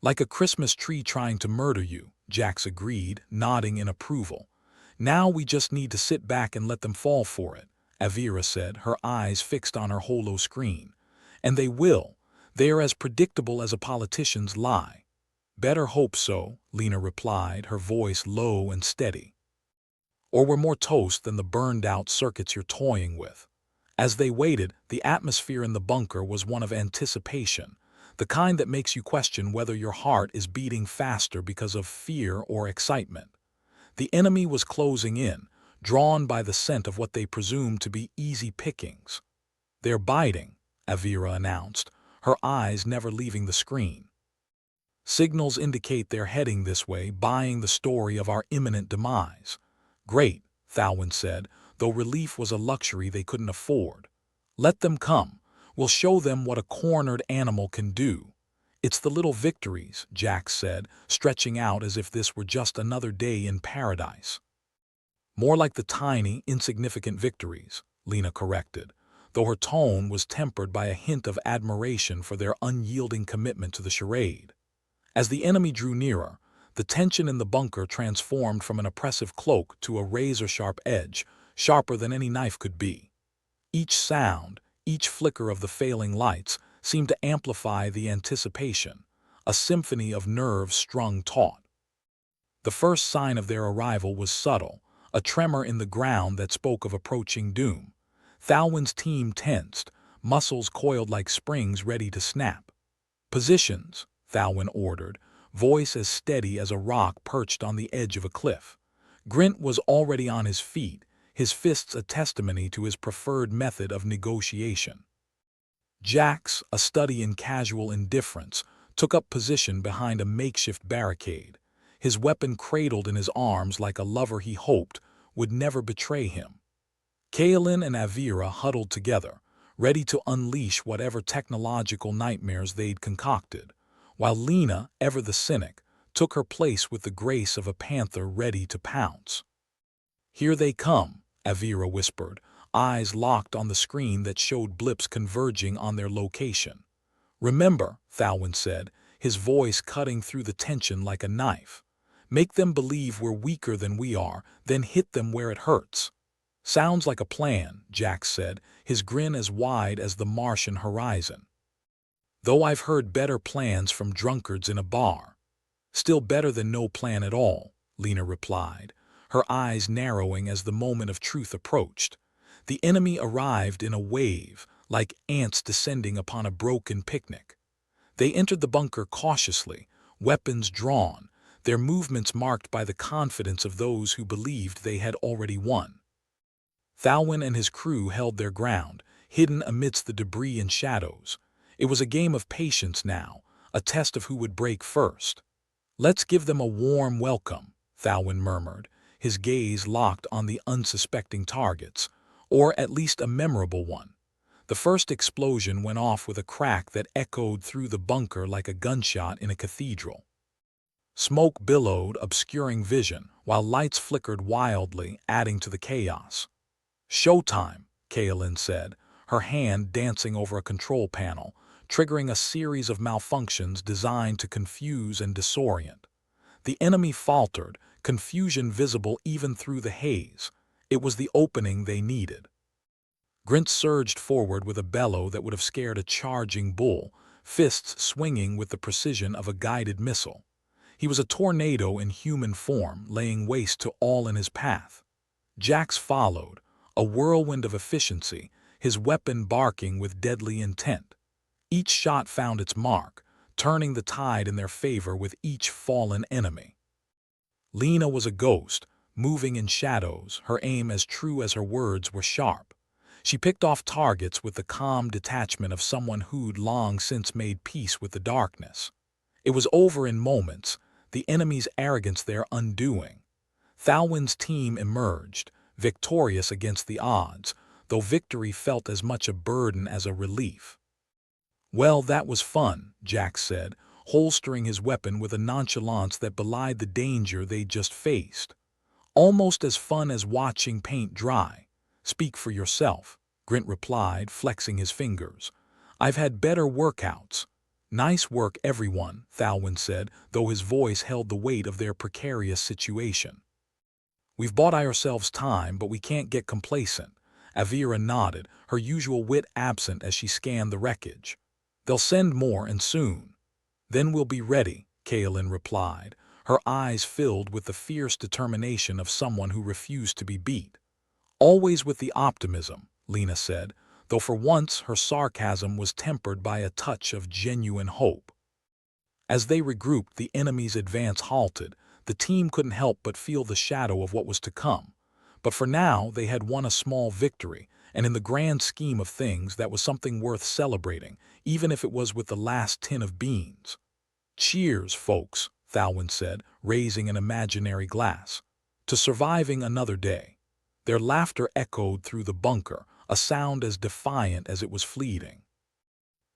"Like a Christmas tree trying to murder you," Jax agreed, nodding in approval. "Now we just need to sit back and let them fall for it," Avira said, her eyes fixed on her holo screen. "And they will. They are as predictable as a politician's lie." "Better hope so," Lena replied, her voice low and steady. "Or we're more toast than the burned-out circuits you're toying with." As they waited, the atmosphere in the bunker was one of anticipation, the kind that makes you question whether your heart is beating faster because of fear or excitement. The enemy was closing in, drawn by the scent of what they presumed to be easy pickings. "They're biting," Avira announced, her eyes never leaving the screen. "Signals indicate they're heading this way, buying the story of our imminent demise." "Great," Thalwyn said, though relief was a luxury they couldn't afford. "Let them come. We'll show them what a cornered animal can do." "It's the little victories," Jax said, stretching out as if this were just another day in paradise. "More like the tiny, insignificant victories," Lena corrected, though her tone was tempered by a hint of admiration for their unyielding commitment to the charade. As the enemy drew nearer, the tension in the bunker transformed from an oppressive cloak to a razor-sharp edge, sharper than any knife could be. Each sound, each flicker of the failing lights, seemed to amplify the anticipation, a symphony of nerves strung taut. The first sign of their arrival was subtle, a tremor in the ground that spoke of approaching doom. Thalwyn's team tensed, muscles coiled like springs ready to snap. "Positions," Thalwyn ordered, voice as steady as a rock perched on the edge of a cliff. Grint was already on his feet, his fists a testimony to his preferred method of negotiation. Jax, a study in casual indifference, took up position behind a makeshift barricade, his weapon cradled in his arms like a lover he hoped would never betray him. Kaelin and Avira huddled together, ready to unleash whatever technological nightmares they'd concocted, while Lena, ever the cynic, took her place with the grace of a panther ready to pounce. "Here they come," Avira whispered, eyes locked on the screen that showed blips converging on their location. "Remember," Thalwyn said, his voice cutting through the tension like a knife, "make them believe we're weaker than we are, then hit them where it hurts." "Sounds like a plan," Jax said, his grin as wide as the Martian horizon. "Though I've heard better plans from drunkards in a bar." "Still better than no plan at all," Lena replied, her eyes narrowing as the moment of truth approached. The enemy arrived in a wave, like ants descending upon a broken picnic. They entered the bunker cautiously, weapons drawn, their movements marked by the confidence of those who believed they had already won. Thalwyn and his crew held their ground, hidden amidst the debris and shadows. It was a game of patience now, a test of who would break first. "Let's give them a warm welcome," Thalwyn murmured, his gaze locked on the unsuspecting targets, "or at least a memorable one." The first explosion went off with a crack that echoed through the bunker like a gunshot in a cathedral. Smoke billowed, obscuring vision, while lights flickered wildly, adding to the chaos. "Showtime," Kaelin said, her hand dancing over a control panel, triggering a series of malfunctions designed to confuse and disorient. The enemy faltered, confusion visible even through the haze. It was the opening they needed. Grint surged forward with a bellow that would have scared a charging bull, fists swinging with the precision of a guided missile. He was a tornado in human form, laying waste to all in his path. Jax followed, a whirlwind of efficiency, his weapon barking with deadly intent. Each shot found its mark, turning the tide in their favor with each fallen enemy. Lena was a ghost, moving in shadows, her aim as true as her words were sharp. She picked off targets with the calm detachment of someone who'd long since made peace with the darkness. It was over in moments, the enemy's arrogance their undoing. Thalwyn's team emerged, victorious against the odds, though victory felt as much a burden as a relief. "Well, that was fun," Jax said, holstering his weapon with a nonchalance that belied the danger they'd just faced. "Almost as fun as watching paint dry." "Speak for yourself," Grint replied, flexing his fingers. "I've had better workouts." "Nice work, everyone," Thalwyn said, though his voice held the weight of their precarious situation. "We've bought ourselves time, but we can't get complacent." Avira nodded, her usual wit absent as she scanned the wreckage. "They'll send more, and soon." "Then we'll be ready," Kaelin replied, her eyes filled with the fierce determination of someone who refused to be beat. "Always with the optimism," Lena said, though for once her sarcasm was tempered by a touch of genuine hope. As they regrouped, the enemy's advance halted. The team couldn't help but feel the shadow of what was to come. But for now, they had won a small victory, and in the grand scheme of things, that was something worth celebrating, even if it was with the last tin of beans. "Cheers, folks," Thalwyn said, raising an imaginary glass. "To surviving another day." Their laughter echoed through the bunker, a sound as defiant as it was fleeting.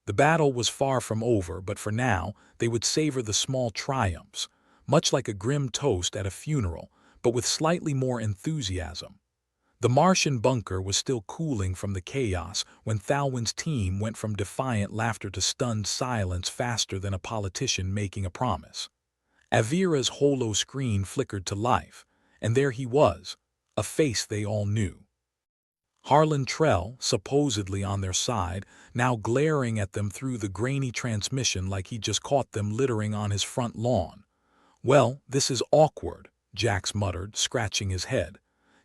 The battle was far from over, but for now, they would savor the small triumphs, much like a grim toast at a funeral, but with slightly more enthusiasm. The Martian bunker was still cooling from the chaos when Thalwyn's team went from defiant laughter to stunned silence faster than a politician making a promise. Avira's holo screen flickered to life, and there he was, a face they all knew. Harlan Trell, supposedly on their side, now glaring at them through the grainy transmission like he'd just caught them littering on his front lawn. "Well, this is awkward," Jax muttered, scratching his head.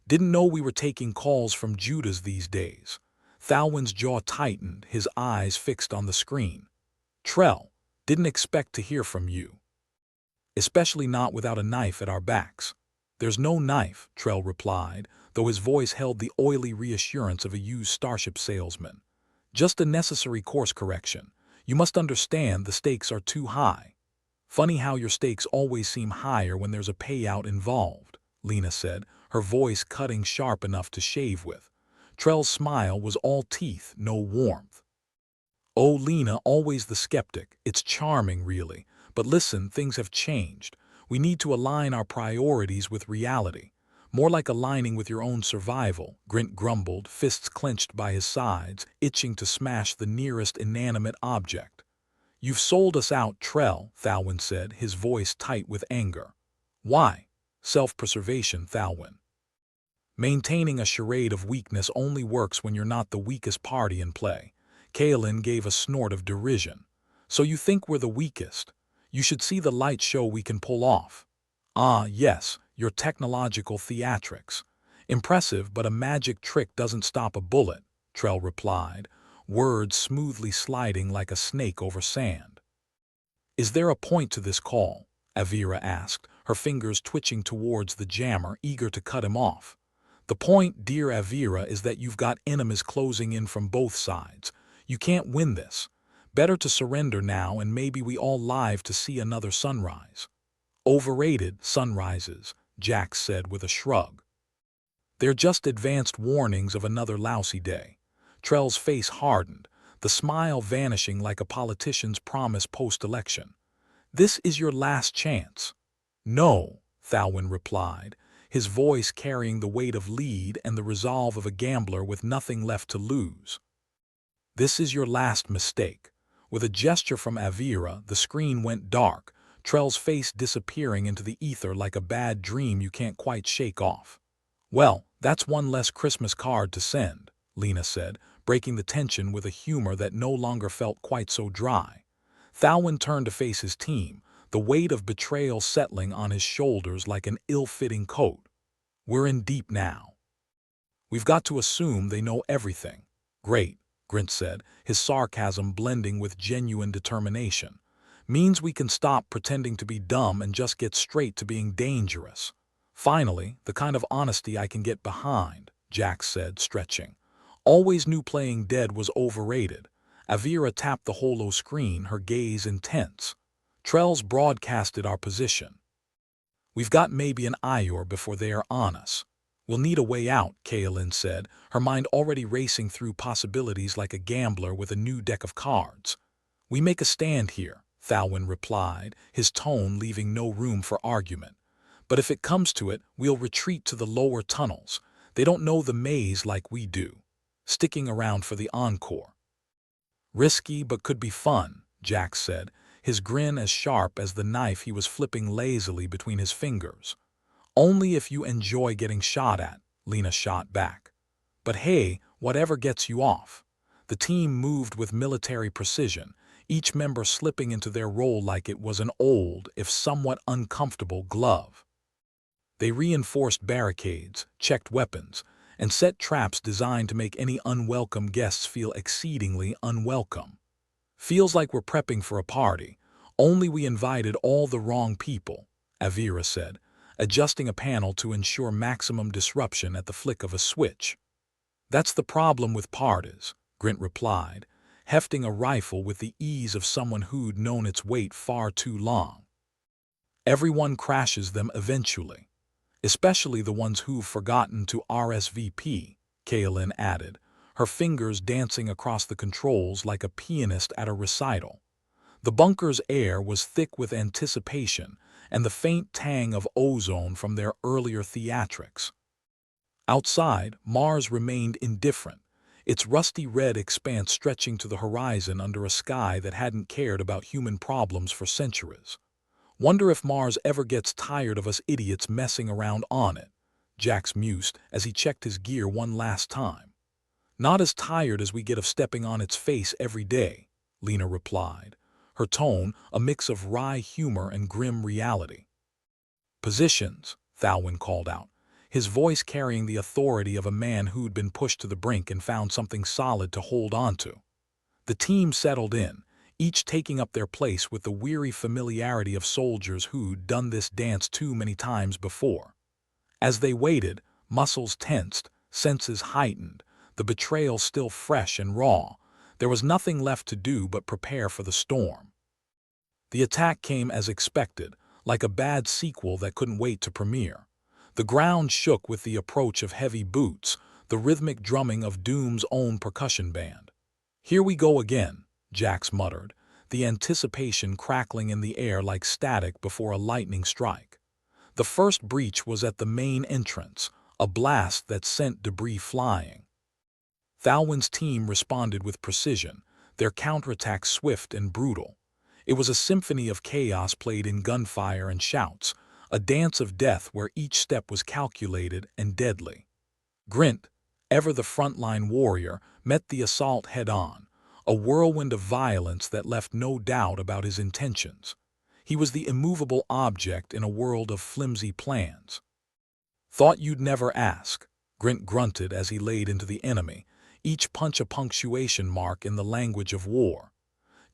"Didn't know we were taking calls from Judas these days." Thalwyn's jaw tightened, his eyes fixed on the screen. "Trell, didn't expect to hear from you. Especially not without a knife at our backs." "There's no knife," Trell replied, though his voice held the oily reassurance of a used Starship salesman. "Just a necessary course correction. You must understand the stakes are too high." "Funny how your stakes always seem higher when there's a payout involved," Lena said, her voice cutting sharp enough to shave with. Trell's smile was all teeth, no warmth. "Oh, Lena, always the skeptic. It's charming, really. But listen, things have changed. We need to align our priorities with reality. More like aligning with your own survival," Grint grumbled, fists clenched by his sides, itching to smash the nearest inanimate object. "You've sold us out, Trell," Thalwyn said, his voice tight with anger. "Why?" "Self-preservation, Thalwyn. Maintaining a charade of weakness only works when you're not the weakest party in play." Kaelin gave a snort of derision. "So you think we're the weakest? You should see the light show we can pull off." "Ah, yes, your technological theatrics. Impressive, but a magic trick doesn't stop a bullet," Trell replied, words smoothly sliding like a snake over sand. "Is there a point to this call?" Avira asked, her fingers twitching towards the jammer, eager to cut him off. "The point, dear Avira, is that you've got enemies closing in from both sides. You can't win this. Better to surrender now, and maybe we all live to see another sunrise." "Overrated sunrises," Jax said with a shrug. "They're just advanced warnings of another lousy day." Trell's face hardened, the smile vanishing like a politician's promise post-election. "This is your last chance." "No," Thalwyn replied, his voice carrying the weight of lead and the resolve of a gambler with nothing left to lose. "This is your last mistake." With a gesture from Avira, the screen went dark, Trell's face disappearing into the ether like a bad dream you can't quite shake off. "Well, that's one less Christmas card to send," Lena said, breaking the tension with a humor that no longer felt quite so dry. Thalwyn turned to face his team, the weight of betrayal settling on his shoulders like an ill-fitting coat. "We're in deep now. We've got to assume they know everything." "Great," Grint said, his sarcasm blending with genuine determination. "Means we can stop pretending to be dumb and just get straight to being dangerous." "Finally, the kind of honesty I can get behind," Jax said, stretching. "Always knew playing dead was overrated." Avira tapped the holo screen, her gaze intense. "Trell's broadcasted our position. We've got maybe an hour before they are on us. We'll need a way out," Kaelin said, her mind already racing through possibilities like a gambler with a new deck of cards. "We make a stand here," Thalwyn replied, his tone leaving no room for argument. "But if it comes to it, we'll retreat to the lower tunnels. They don't know the maze like we do. Sticking around for the encore." "Risky but could be fun," Jax said, his grin as sharp as the knife he was flipping lazily between his fingers. "Only if you enjoy getting shot at," Lena shot back. "But hey, whatever gets you off." The team moved with military precision, each member slipping into their role like it was an old, if somewhat uncomfortable, glove. They reinforced barricades, checked weapons, and set traps designed to make any unwelcome guests feel exceedingly unwelcome. "Feels like we're prepping for a party, only we invited all the wrong people," Avira said, adjusting a panel to ensure maximum disruption at the flick of a switch. "That's the problem with parties," Grint replied, hefting a rifle with the ease of someone who'd known its weight far too long. "Everyone crashes them eventually. Especially the ones who've forgotten to RSVP, Kaelin added, her fingers dancing across the controls like a pianist at a recital. The bunker's air was thick with anticipation and the faint tang of ozone from their earlier theatrics. Outside, Mars remained indifferent, its rusty red expanse stretching to the horizon under a sky that hadn't cared about human problems for centuries. "Wonder if Mars ever gets tired of us idiots messing around on it," Jax mused as he checked his gear one last time. "Not as tired as we get of stepping on its face every day," Lena replied, her tone a mix of wry humor and grim reality. "Positions," Thalwyn called out, his voice carrying the authority of a man who'd been pushed to the brink and found something solid to hold onto. The team settled in, each taking up their place with the weary familiarity of soldiers who'd done this dance too many times before. As they waited, muscles tensed, senses heightened, the betrayal still fresh and raw, there was nothing left to do but prepare for the storm. The attack came as expected, like a bad sequel that couldn't wait to premiere. The ground shook with the approach of heavy boots, the rhythmic drumming of Doom's own percussion band. "Here we go again," Jax muttered, the anticipation crackling in the air like static before a lightning strike. The first breach was at the main entrance, a blast that sent debris flying. Thalwyn's team responded with precision, their counterattack swift and brutal. It was a symphony of chaos played in gunfire and shouts, a dance of death where each step was calculated and deadly. Grint, ever the frontline warrior, met the assault head-on, a whirlwind of violence that left no doubt about his intentions. He was the immovable object in a world of flimsy plans. "Thought you'd never ask," Grint grunted as he laid into the enemy, each punch a punctuation mark in the language of war.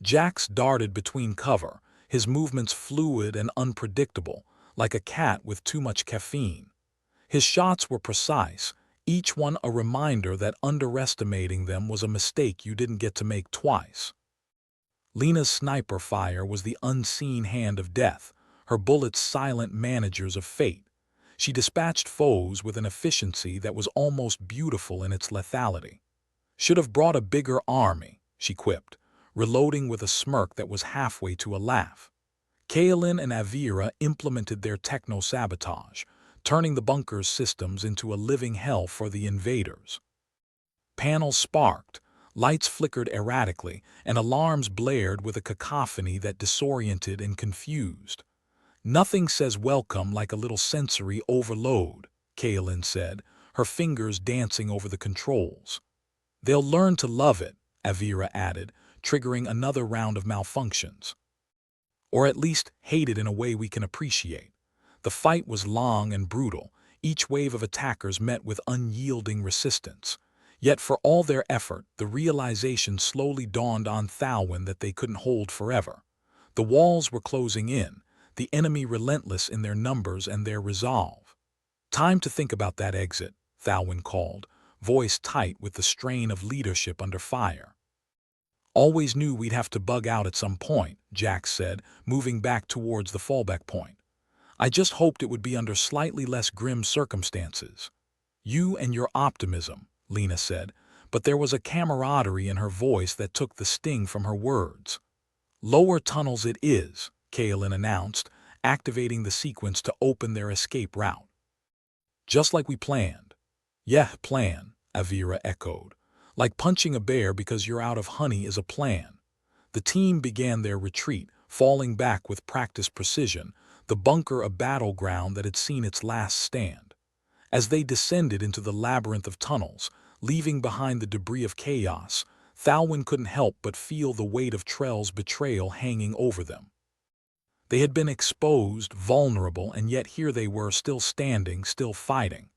Jax darted between cover, his movements fluid and unpredictable, like a cat with too much caffeine. His shots were precise, each one a reminder that underestimating them was a mistake you didn't get to make twice. Lena's sniper fire was the unseen hand of death, her bullets silent managers of fate. She dispatched foes with an efficiency that was almost beautiful in its lethality. Should have brought a bigger army, she quipped, reloading with a smirk that was halfway to a laugh. Kaelin and Avira implemented their techno-sabotage, turning the bunker's systems into a living hell for the invaders. Panels sparked, lights flickered erratically, and alarms blared with a cacophony that disoriented and confused. "Nothing says welcome like a little sensory overload," Kaelin said, her fingers dancing over the controls. "They'll learn to love it," Avira added, triggering another round of malfunctions. "Or at least hate it in a way we can appreciate." The fight was long and brutal, each wave of attackers met with unyielding resistance. Yet for all their effort, the realization slowly dawned on Thalwyn that they couldn't hold forever. The walls were closing in, the enemy relentless in their numbers and their resolve. "Time to think about that exit," Thalwyn called, voice tight with the strain of leadership under fire. "Always knew we'd have to bug out at some point," Jax said, moving back towards the fallback point. "I just hoped it would be under slightly less grim circumstances." "You and your optimism," Lena said, but there was a camaraderie in her voice that took the sting from her words. "Lower tunnels it is," Kaelin announced, activating the sequence to open their escape route. "Just like we planned." "Yeah, plan," Avira echoed. "Like punching a bear because you're out of honey is a plan." The team began their retreat, falling back with practiced precision, the bunker a battleground that had seen its last stand. As they descended into the labyrinth of tunnels, leaving behind the debris of chaos, Thalwyn couldn't help but feel the weight of Trell's betrayal hanging over them. They had been exposed, vulnerable, and yet here they were, still standing, still fighting.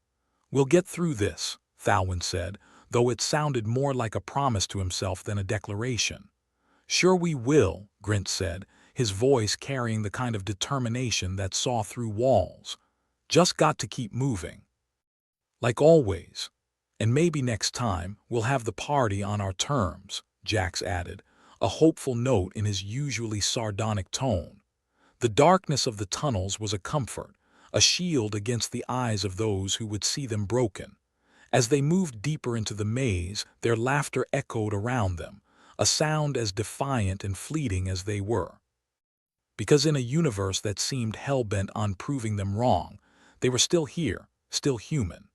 "We'll get through this," Thalwyn said, though it sounded more like a promise to himself than a declaration. "Sure we will," Grint said, his voice carrying the kind of determination that saw through walls. "Just got to keep moving." "Like always. And maybe next time we'll have the party on our terms," Jax added, a hopeful note in his usually sardonic tone. The darkness of the tunnels was a comfort, a shield against the eyes of those who would see them broken. As they moved deeper into the maze, their laughter echoed around them, a sound as defiant and fleeting as they were. Because in a universe that seemed hell-bent on proving them wrong, they were still here, still human.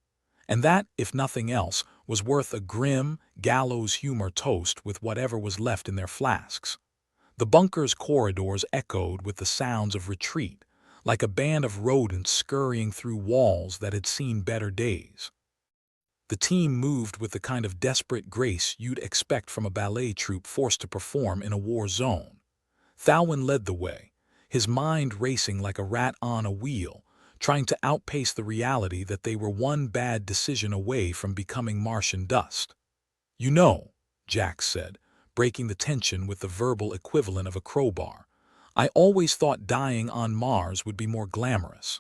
And that, if nothing else, was worth a grim, gallows-humor toast with whatever was left in their flasks. The bunker's corridors echoed with the sounds of retreat, like a band of rodents scurrying through walls that had seen better days. The team moved with the kind of desperate grace you'd expect from a ballet troupe forced to perform in a war zone. Thalwyn led the way, his mind racing like a rat on a wheel, trying to outpace the reality that they were one bad decision away from becoming Martian dust. "You know," Jax said, breaking the tension with the verbal equivalent of a crowbar, "I always thought dying on Mars would be more glamorous.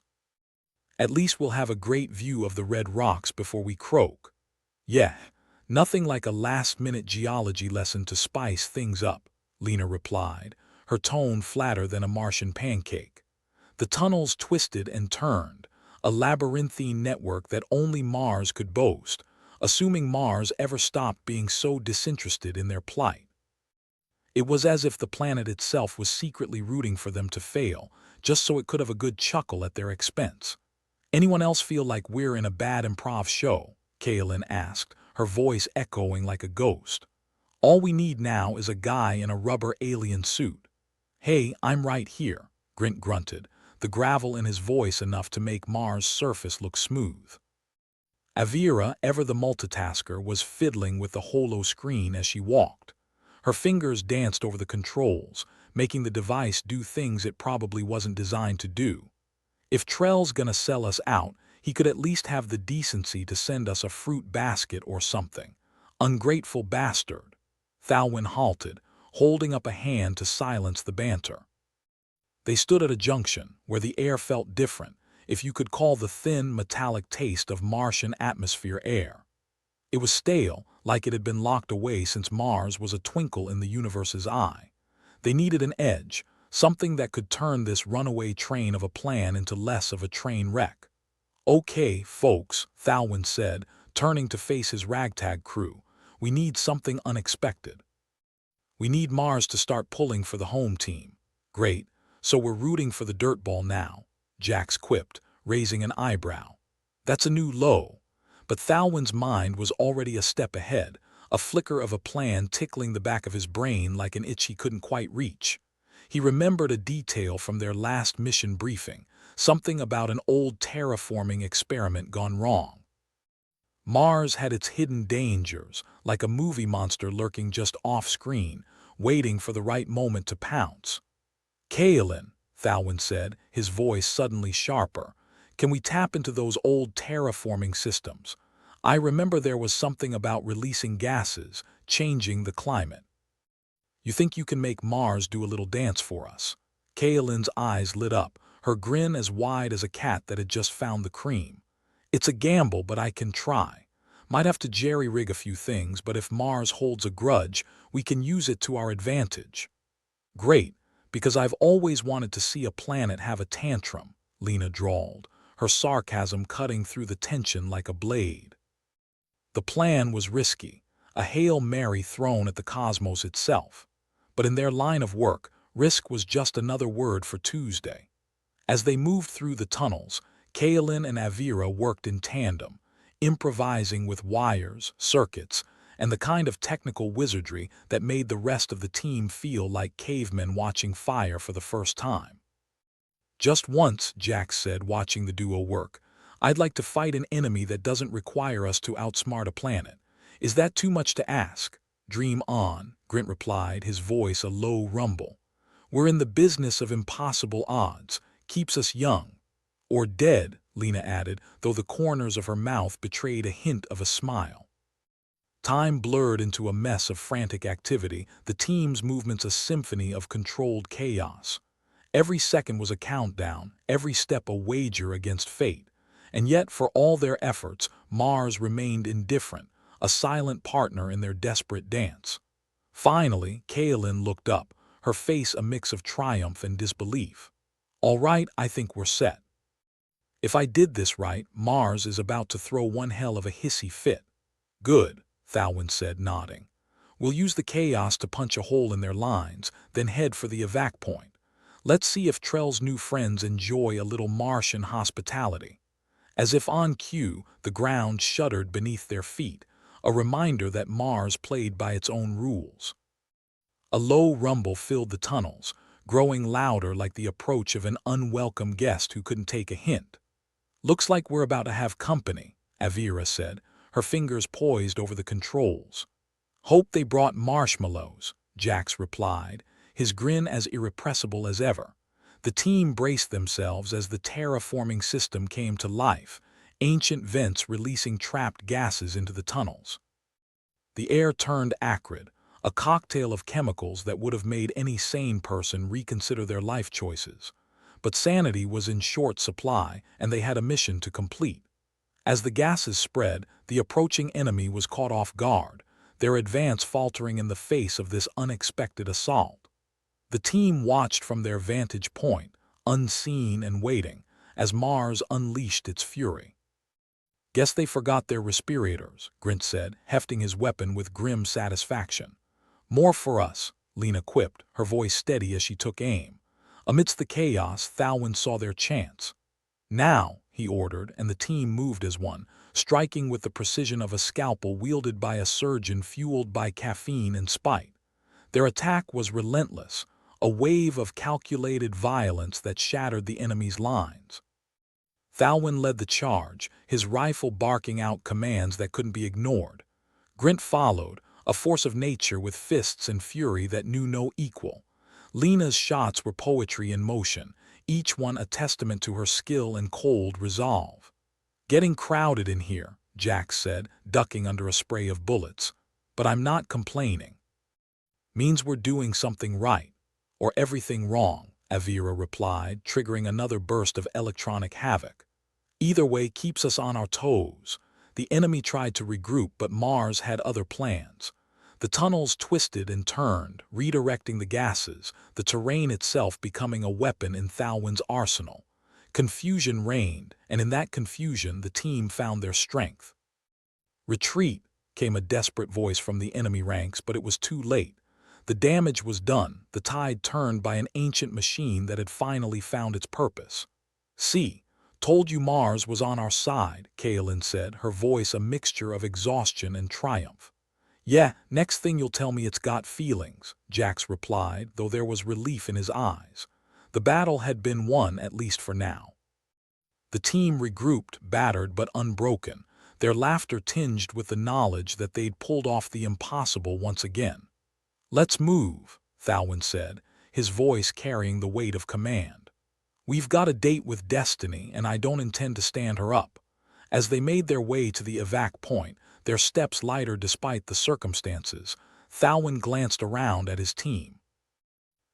At least we'll have a great view of the red rocks before we croak." "Yeah, nothing like a last-minute geology lesson to spice things up," Lena replied, her tone flatter than a Martian pancake. The tunnels twisted and turned, a labyrinthine network that only Mars could boast, assuming Mars ever stopped being so disinterested in their plight. It was as if the planet itself was secretly rooting for them to fail, just so it could have a good chuckle at their expense. "Anyone else feel like we're in a bad improv show?" Kaelin asked, her voice echoing like a ghost. "All we need now is a guy in a rubber alien suit." "Hey, I'm right here," Grint grunted, the gravel in his voice enough to make Mars' surface look smooth. Avira, ever the multitasker, was fiddling with the holo screen as she walked. Her fingers danced over the controls, making the device do things it probably wasn't designed to do. "If Trell's gonna sell us out, he could at least have the decency to send us a fruit basket or something. Ungrateful bastard." Thalwyn halted, holding up a hand to silence the banter. They stood at a junction where the air felt different, if you could call the thin, metallic taste of Martian atmosphere air. It was stale, like it had been locked away since Mars was a twinkle in the universe's eye. They needed an edge, something that could turn this runaway train of a plan into less of a train wreck. "Okay, folks," Thalwyn said, turning to face his ragtag crew, We need something unexpected. We need Mars to start pulling for the home team. Great, so we're rooting for the dirtball now, Jax quipped, raising an eyebrow. That's a new low. But Thalwin's mind was already a step ahead, a flicker of a plan tickling the back of his brain like an itch he couldn't quite reach. He remembered a detail from their last mission briefing, something about an old terraforming experiment gone wrong. Mars had its hidden dangers, like a movie monster lurking just off-screen, waiting for the right moment to pounce. Kaelin, Thalwin said, his voice suddenly sharper, can we tap into those old terraforming systems? I remember there was something about releasing gases, changing the climate. You think you can make Mars do a little dance for us? Kaelin's eyes lit up, her grin as wide as a cat that had just found the cream. It's a gamble, but I can try. Might have to jerry-rig a few things, but if Mars holds a grudge, we can use it to our advantage. Great, because I've always wanted to see a planet have a tantrum, Lena drawled, her sarcasm cutting through the tension like a blade. The plan was risky, a Hail Mary thrown at the cosmos itself. But in their line of work, risk was just another word for Tuesday. As they moved through the tunnels, Kaelin and Avira worked in tandem, improvising with wires, circuits, and the kind of technical wizardry that made the rest of the team feel like cavemen watching fire for the first time. Just once, Jax said, watching the duo work, I'd like to fight an enemy that doesn't require us to outsmart a planet. Is that too much to ask? Dream on, Grint replied, his voice a low rumble. We're in the business of impossible odds, keeps us young. Or dead, Lena added, though the corners of her mouth betrayed a hint of a smile. Time blurred into a mess of frantic activity, the team's movements a symphony of controlled chaos. Every second was a countdown, every step a wager against fate. And yet, for all their efforts, Mars remained indifferent, a silent partner in their desperate dance. Finally, Kaelin looked up, her face a mix of triumph and disbelief. All right, I think we're set. If I did this right, Mars is about to throw one hell of a hissy fit. Good, Thalwin said, nodding. We'll use the chaos to punch a hole in their lines, then head for the evac point. Let's see if Trell's new friends enjoy a little Martian hospitality. As if on cue, the ground shuddered beneath their feet, a reminder that Mars played by its own rules. A low rumble filled the tunnels, growing louder like the approach of an unwelcome guest who couldn't take a hint. Looks like we're about to have company, Avira said, her fingers poised over the controls. Hope they brought marshmallows, Jax replied, his grin as irrepressible as ever. The team braced themselves as the terraforming system came to life, ancient vents releasing trapped gases into the tunnels. The air turned acrid, a cocktail of chemicals that would have made any sane person reconsider their life choices. But sanity was in short supply, and they had a mission to complete. As the gases spread, the approaching enemy was caught off guard, their advance faltering in the face of this unexpected assault. The team watched from their vantage point, unseen and waiting, as Mars unleashed its fury. Guess they forgot their respirators, Grint said, hefting his weapon with grim satisfaction. More for us, Lena quipped, her voice steady as she took aim. Amidst the chaos, Thalwin saw their chance. Now, he ordered, and the team moved as one, striking with the precision of a scalpel wielded by a surgeon fueled by caffeine and spite. Their attack was relentless, a wave of calculated violence that shattered the enemy's lines. Thalwin led the charge, his rifle barking out commands that couldn't be ignored. Grint followed, a force of nature with fists and fury that knew no equal. Lena's shots were poetry in motion, each one a testament to her skill and cold resolve. Getting crowded in here, Jax said, ducking under a spray of bullets. But I'm not complaining. Means we're doing something right. Or everything wrong, Avira replied, triggering another burst of electronic havoc. Either way keeps us on our toes. The enemy tried to regroup, but Mars had other plans. The tunnels twisted and turned, redirecting the gases, the terrain itself becoming a weapon in Thalwin's arsenal. Confusion reigned, and in that confusion the team found their strength. Retreat, came a desperate voice from the enemy ranks, but it was too late. The damage was done, the tide turned by an ancient machine that had finally found its purpose. "See, told you Mars was on our side," Kaelin said, her voice a mixture of exhaustion and triumph. "Yeah, next thing you'll tell me it's got feelings," Jax replied, though there was relief in his eyes. The battle had been won, at least for now. The team regrouped, battered but unbroken, their laughter tinged with the knowledge that they'd pulled off the impossible once again. "Let's move," Thalwyn said, his voice carrying the weight of command. "We've got a date with Destiny, and I don't intend to stand her up." As they made their way to the evac point, their steps lighter despite the circumstances, Thalwyn glanced around at his team.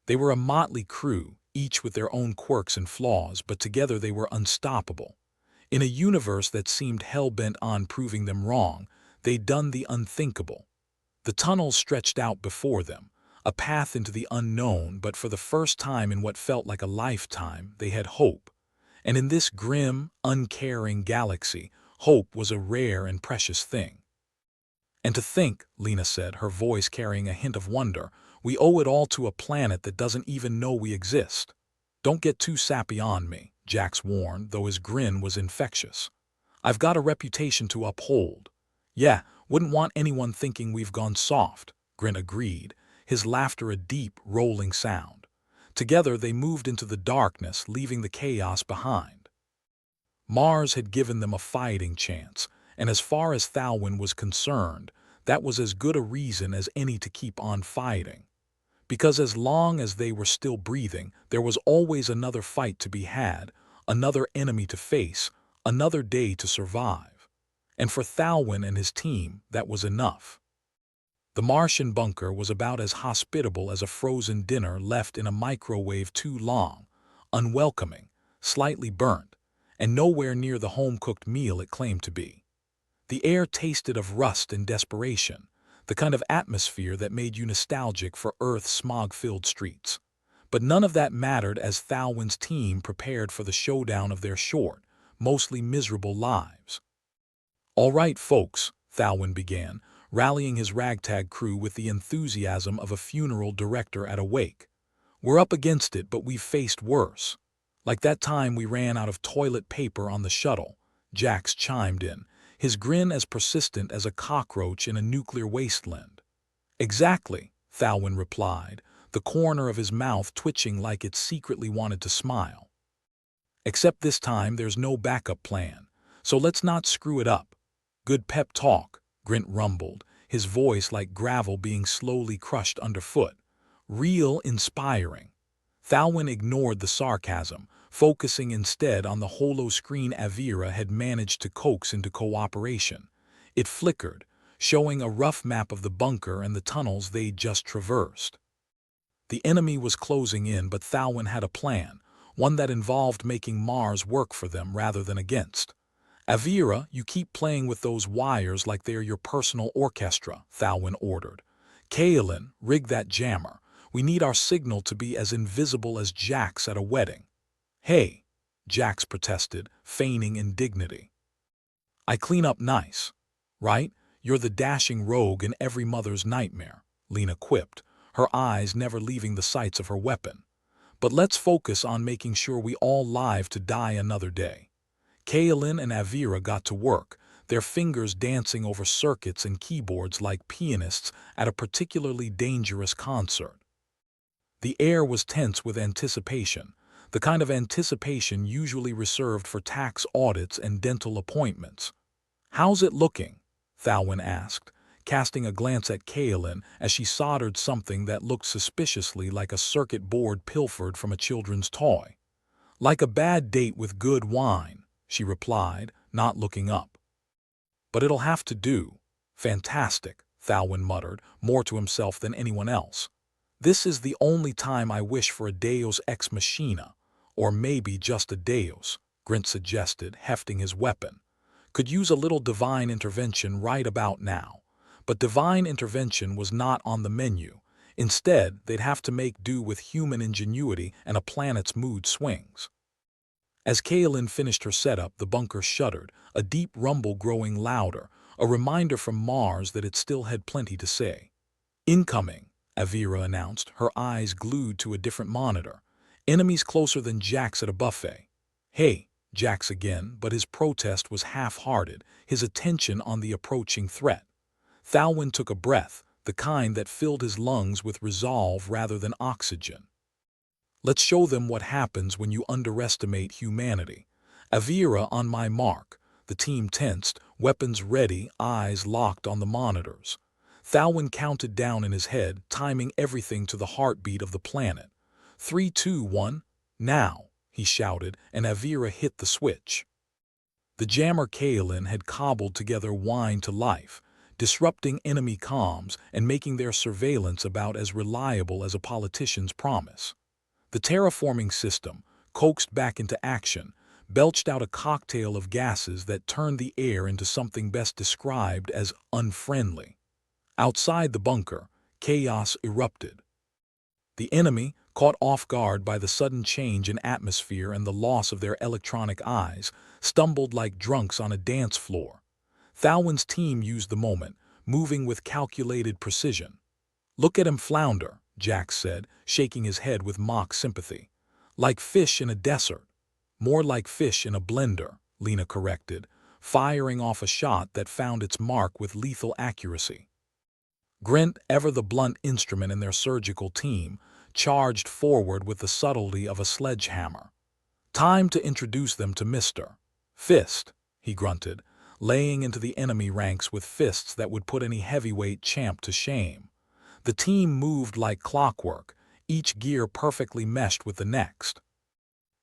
They were a motley crew, each with their own quirks and flaws, but together they were unstoppable. In a universe that seemed hell-bent on proving them wrong, they'd done the unthinkable. The tunnels stretched out before them, a path into the unknown, but for the first time in what felt like a lifetime, they had hope. And in this grim, uncaring galaxy, hope was a rare and precious thing. "And to think," Lena said, her voice carrying a hint of wonder, "we owe it all to a planet that doesn't even know we exist." "Don't get too sappy on me," Jax warned, though his grin was infectious. "I've got a reputation to uphold." "Yeah, wouldn't want anyone thinking we've gone soft," Grint agreed, his laughter a deep, rolling sound. Together they moved into the darkness, leaving the chaos behind. Mars had given them a fighting chance, and as far as Thalwyn was concerned, that was as good a reason as any to keep on fighting. Because as long as they were still breathing, there was always another fight to be had, another enemy to face, another day to survive. And for Thalwyn and his team, that was enough. The Martian bunker was about as hospitable as a frozen dinner left in a microwave too long, unwelcoming, slightly burnt, and nowhere near the home-cooked meal it claimed to be. The air tasted of rust and desperation, the kind of atmosphere that made you nostalgic for Earth's smog-filled streets. But none of that mattered as Thalwyn's team prepared for the showdown of their short, mostly miserable lives. "All right, folks," Thalwyn began, rallying his ragtag crew with the enthusiasm of a funeral director at a wake. "We're up against it, but we've faced worse. Like that time we ran out of toilet paper on the shuttle," Jax chimed in, his grin as persistent as a cockroach in a nuclear wasteland. "Exactly," Thalwyn replied, the corner of his mouth twitching like it secretly wanted to smile. "Except this time there's no backup plan, so let's not screw it up." "Good pep talk," Grint rumbled, his voice like gravel being slowly crushed underfoot. "Real inspiring." Thalwyn ignored the sarcasm, focusing instead on the holo-screen Avira had managed to coax into cooperation. It flickered, showing a rough map of the bunker and the tunnels they'd just traversed. The enemy was closing in, but Thalwyn had a plan, one that involved making Mars work for them rather than against. "Avira, you keep playing with those wires like they're your personal orchestra," Thalwyn ordered. "Kaelin, rig that jammer. We need our signal to be as invisible as Jax at a wedding." "Hey," Jax protested, feigning indignity. "I clean up nice, right? You're the dashing rogue in every mother's nightmare," Lena quipped, her eyes never leaving the sights of her weapon. "But let's focus on making sure we all live to die another day." Kaelin and Avira got to work, their fingers dancing over circuits and keyboards like pianists at a particularly dangerous concert. The air was tense with anticipation, the kind of anticipation usually reserved for tax audits and dental appointments. "How's it looking?" Thalwyn asked, casting a glance at Kaelin as she soldered something that looked suspiciously like a circuit board pilfered from a children's toy. "Like a bad date with good wine," she replied, not looking up. "But it'll have to do." "Fantastic," Thalwyn muttered, more to himself than anyone else. "This is the only time I wish for a Deus ex machina, or maybe just a Deus," Grint suggested, hefting his weapon. "Could use a little divine intervention right about now." But divine intervention was not on the menu. Instead, they'd have to make do with human ingenuity and a planet's mood swings. As Kaelin finished her setup, the bunker shuddered, a deep rumble growing louder, a reminder from Mars that it still had plenty to say. "Incoming," Avira announced, her eyes glued to a different monitor. "Enemies closer than Jax at a buffet." "Hey," Jax again, but his protest was half-hearted, his attention on the approaching threat. Thalwyn took a breath, the kind that filled his lungs with resolve rather than oxygen. "Let's show them what happens when you underestimate humanity." "Avira, on my mark." The team tensed, weapons ready, eyes locked on the monitors. Thalwyn counted down in his head, timing everything to the heartbeat of the planet. 3, 2, 1, now, he shouted, and Avira hit the switch. The jammer Kaelin had cobbled together wine to life, disrupting enemy comms and making their surveillance about as reliable as a politician's promise. The terraforming system, coaxed back into action, belched out a cocktail of gases that turned the air into something best described as unfriendly. Outside the bunker, chaos erupted. The enemy, caught off guard by the sudden change in atmosphere and the loss of their electronic eyes, stumbled like drunks on a dance floor. Thalwyn's team used the moment, moving with calculated precision. "Look at him flounder," Jax said, shaking his head with mock sympathy. "Like fish in a desert." "More like fish in a blender," Lena corrected, firing off a shot that found its mark with lethal accuracy. Grint, ever the blunt instrument in their surgical team, charged forward with the subtlety of a sledgehammer. "Time to introduce them to Mr. Fist," he grunted, laying into the enemy ranks with fists that would put any heavyweight champ to shame. The team moved like clockwork, each gear perfectly meshed with the next.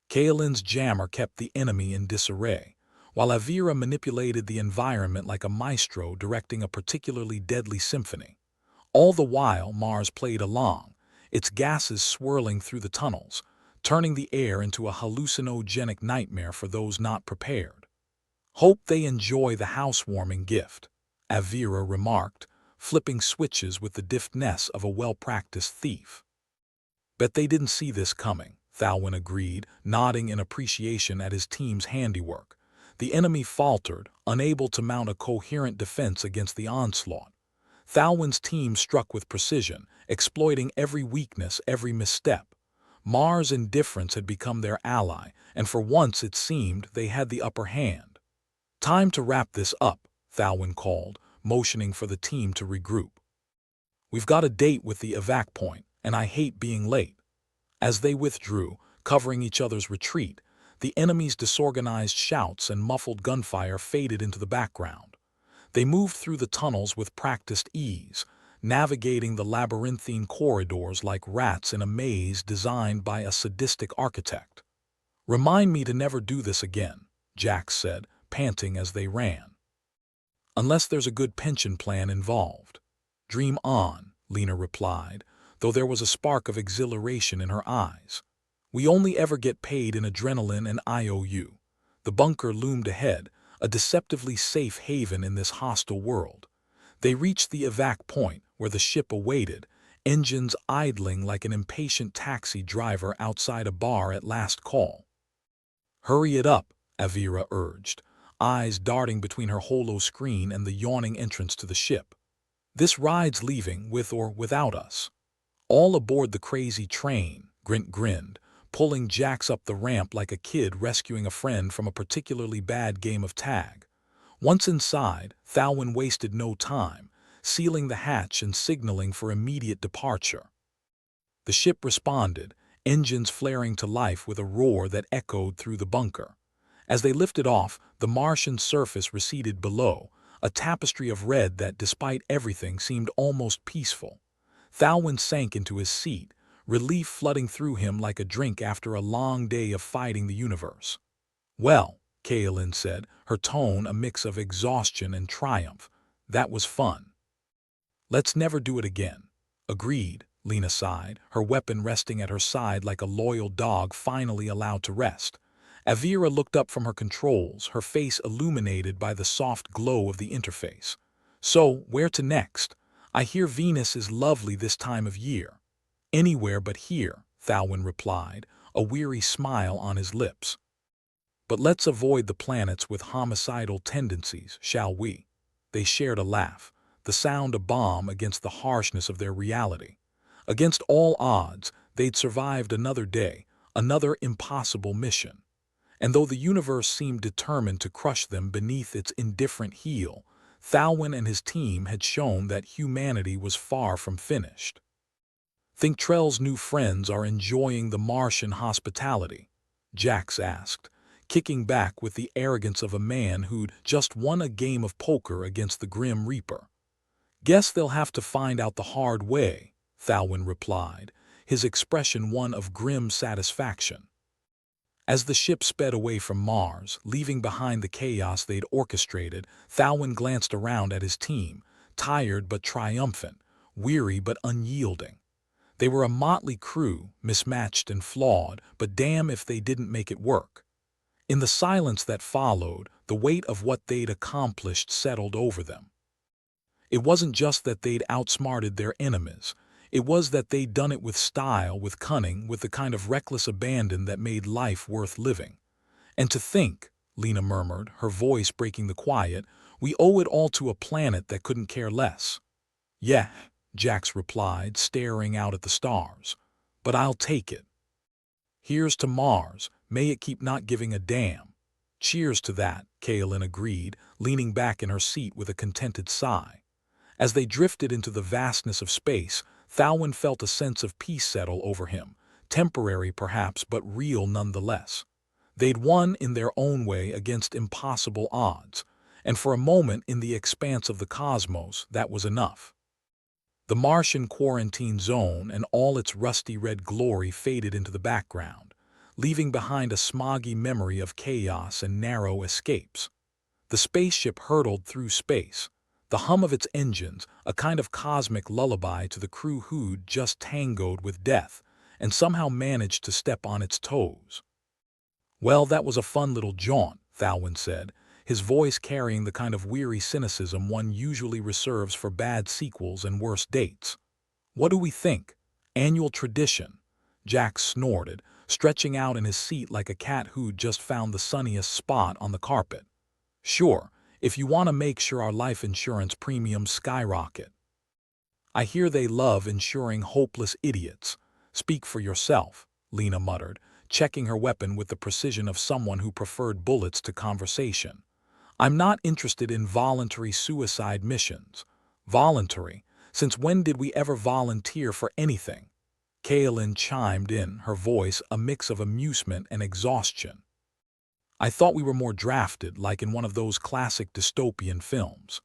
Kaelin's jammer kept the enemy in disarray, while Avira manipulated the environment like a maestro directing a particularly deadly symphony. All the while, Mars played along, its gases swirling through the tunnels, turning the air into a hallucinogenic nightmare for those not prepared. "Hope they enjoy the housewarming gift," Avira remarked, flipping switches with the deftness of a well-practiced thief. "Bet they didn't see this coming," Thalwyn agreed, nodding in appreciation at his team's handiwork. The enemy faltered, unable to mount a coherent defense against the onslaught. Thalwyn's team struck with precision, exploiting every weakness, every misstep. Mars' indifference had become their ally, and for once it seemed they had the upper hand. "Time to wrap this up," Thalwyn called, motioning for the team to regroup. "We've got a date with the evac point, and I hate being late." As they withdrew, covering each other's retreat, the enemy's disorganized shouts and muffled gunfire faded into the background. They moved through the tunnels with practiced ease, navigating the labyrinthine corridors like rats in a maze designed by a sadistic architect. "Remind me to never do this again," Jax said, panting as they ran. "Unless there's a good pension plan involved." "Dream on," Lena replied, though there was a spark of exhilaration in her eyes. "We only ever get paid in adrenaline and IOU." The bunker loomed ahead, a deceptively safe haven in this hostile world. They reached the evac point, where the ship awaited, engines idling like an impatient taxi driver outside a bar at last call. "Hurry it up," Avira urged, eyes darting between her holo screen and the yawning entrance to the ship. "This ride's leaving, with or without us." "All aboard the crazy train," Grint grinned, pulling Jax up the ramp like a kid rescuing a friend from a particularly bad game of tag. Once inside, Thalwyn wasted no time, sealing the hatch and signaling for immediate departure. The ship responded, engines flaring to life with a roar that echoed through the bunker. As they lifted off, the Martian surface receded below, a tapestry of red that, despite everything, seemed almost peaceful. Thalwyn sank into his seat, relief flooding through him like a drink after a long day of fighting the universe. "Well," Kaelin said, her tone a mix of exhaustion and triumph, "that was fun." "Let's never do it again." "Agreed," Lena sighed, her weapon resting at her side like a loyal dog finally allowed to rest. Avira looked up from her controls, her face illuminated by the soft glow of the interface. "So, where to next? I hear Venus is lovely this time of year." "Anywhere but here," Thalwyn replied, a weary smile on his lips. "But let's avoid the planets with homicidal tendencies, shall we?" They shared a laugh, the sound a balm against the harshness of their reality. Against all odds, they'd survived another day, another impossible mission. And though the universe seemed determined to crush them beneath its indifferent heel, Thalwyn and his team had shown that humanity was far from finished. "Think Trell's new friends are enjoying the Martian hospitality?" Jax asked, kicking back with the arrogance of a man who'd just won a game of poker against the Grim Reaper. "Guess they'll have to find out the hard way," Thalwyn replied, his expression one of grim satisfaction. As the ship sped away from Mars, leaving behind the chaos they'd orchestrated, Thalwyn glanced around at his team, tired but triumphant, weary but unyielding. They were a motley crew, mismatched and flawed, but damn if they didn't make it work. In the silence that followed, the weight of what they'd accomplished settled over them. It wasn't just that they'd outsmarted their enemies. It was that they'd done it with style, with cunning, with the kind of reckless abandon that made life worth living. "And to think," Lena murmured, her voice breaking the quiet, "we owe it all to a planet that couldn't care less." "Yeah," Jax replied, staring out at the stars. "But I'll take it. Here's to Mars, may it keep not giving a damn." "Cheers to that," Kaelin agreed, leaning back in her seat with a contented sigh. As they drifted into the vastness of space, Thalwyn felt a sense of peace settle over him, temporary perhaps but real nonetheless. They'd won in their own way against impossible odds, and for a moment in the expanse of the cosmos, that was enough. The Martian quarantine zone and all its rusty red glory faded into the background, leaving behind a smoggy memory of chaos and narrow escapes. The spaceship hurtled through space, the hum of its engines, a kind of cosmic lullaby to the crew who'd just tangoed with death and somehow managed to step on its toes. "Well, that was a fun little jaunt," Thalwyn said, his voice carrying the kind of weary cynicism one usually reserves for bad sequels and worse dates. "What do we think? Annual tradition?" Jack snorted, stretching out in his seat like a cat who'd just found the sunniest spot on the carpet. "Sure, if you want to make sure our life insurance premiums skyrocket." "I hear they love insuring hopeless idiots. Speak for yourself," Lena muttered, checking her weapon with the precision of someone who preferred bullets to conversation. "I'm not interested in voluntary suicide missions." "Voluntary? Since when did we ever volunteer for anything?" Kaelin chimed in, her voice a mix of amusement and exhaustion. "I thought we were more drafted, like in one of those classic dystopian films."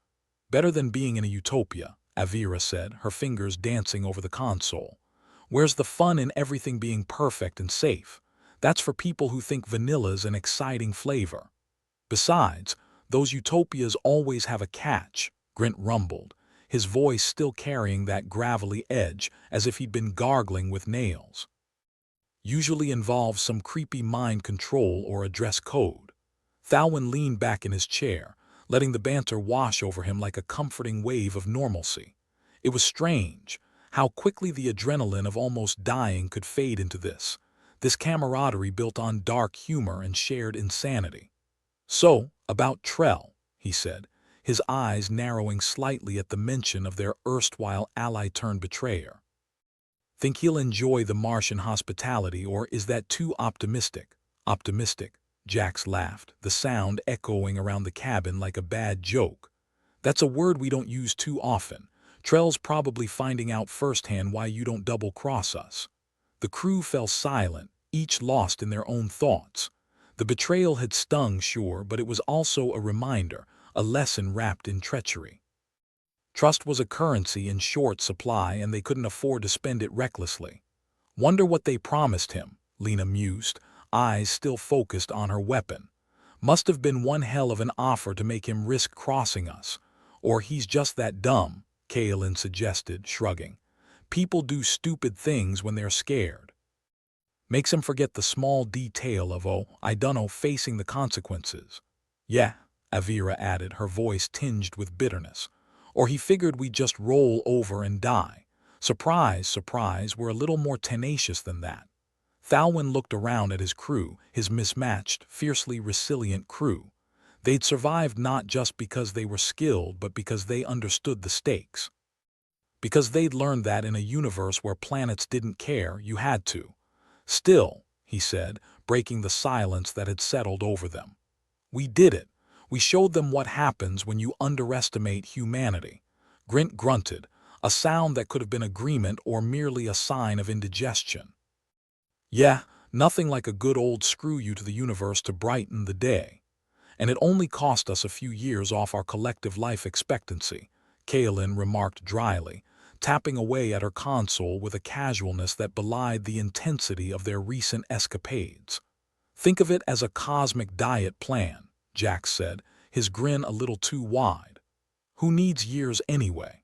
"Better than being in a utopia," Avira said, her fingers dancing over the console. "Where's the fun in everything being perfect and safe? That's for people who think vanilla's an exciting flavor. Besides, those utopias always have a catch," Grint rumbled, his voice still carrying that gravelly edge as if he'd been gargling with nails. "Usually involves some creepy mind control or a dress code." Thalwyn leaned back in his chair, letting the banter wash over him like a comforting wave of normalcy. It was strange how quickly the adrenaline of almost dying could fade into this camaraderie built on dark humor and shared insanity. "So, about Trell," he said, his eyes narrowing slightly at the mention of their erstwhile ally-turned-betrayer. "Think he'll enjoy the Martian hospitality, or is that too optimistic?" "Optimistic," Jax laughed, the sound echoing around the cabin like a bad joke. "That's a word we don't use too often. Trell's probably finding out firsthand why you don't double-cross us." The crew fell silent, each lost in their own thoughts. The betrayal had stung, sure, but it was also a reminder, a lesson wrapped in treachery. Trust was a currency in short supply, and they couldn't afford to spend it recklessly. "Wonder what they promised him," Lena mused, eyes still focused on her weapon. "Must have been one hell of an offer to make him risk crossing us. Or he's just that dumb," Kaelin suggested, shrugging. "People do stupid things when they're scared. Makes him forget the small detail of, oh, I dunno, facing the consequences." "Yeah," Avira added, her voice tinged with bitterness. "Or he figured we'd just roll over and die. Surprise, surprise, we're a little more tenacious than that." Thalwyn looked around at his crew, his mismatched, fiercely resilient crew. They'd survived not just because they were skilled, but because they understood the stakes. Because they'd learned that in a universe where planets didn't care, you had to. Still, he said, breaking the silence that had settled over them. We did it. We showed them what happens when you underestimate humanity. Grint grunted, a sound that could have been agreement or merely a sign of indigestion. Yeah, nothing like a good old screw you to the universe to brighten the day. And it only cost us a few years off our collective life expectancy, Kaelin remarked dryly, tapping away at her console with a casualness that belied the intensity of their recent escapades. Think of it as a cosmic diet plan, Jack said, his grin a little too wide. Who needs years anyway?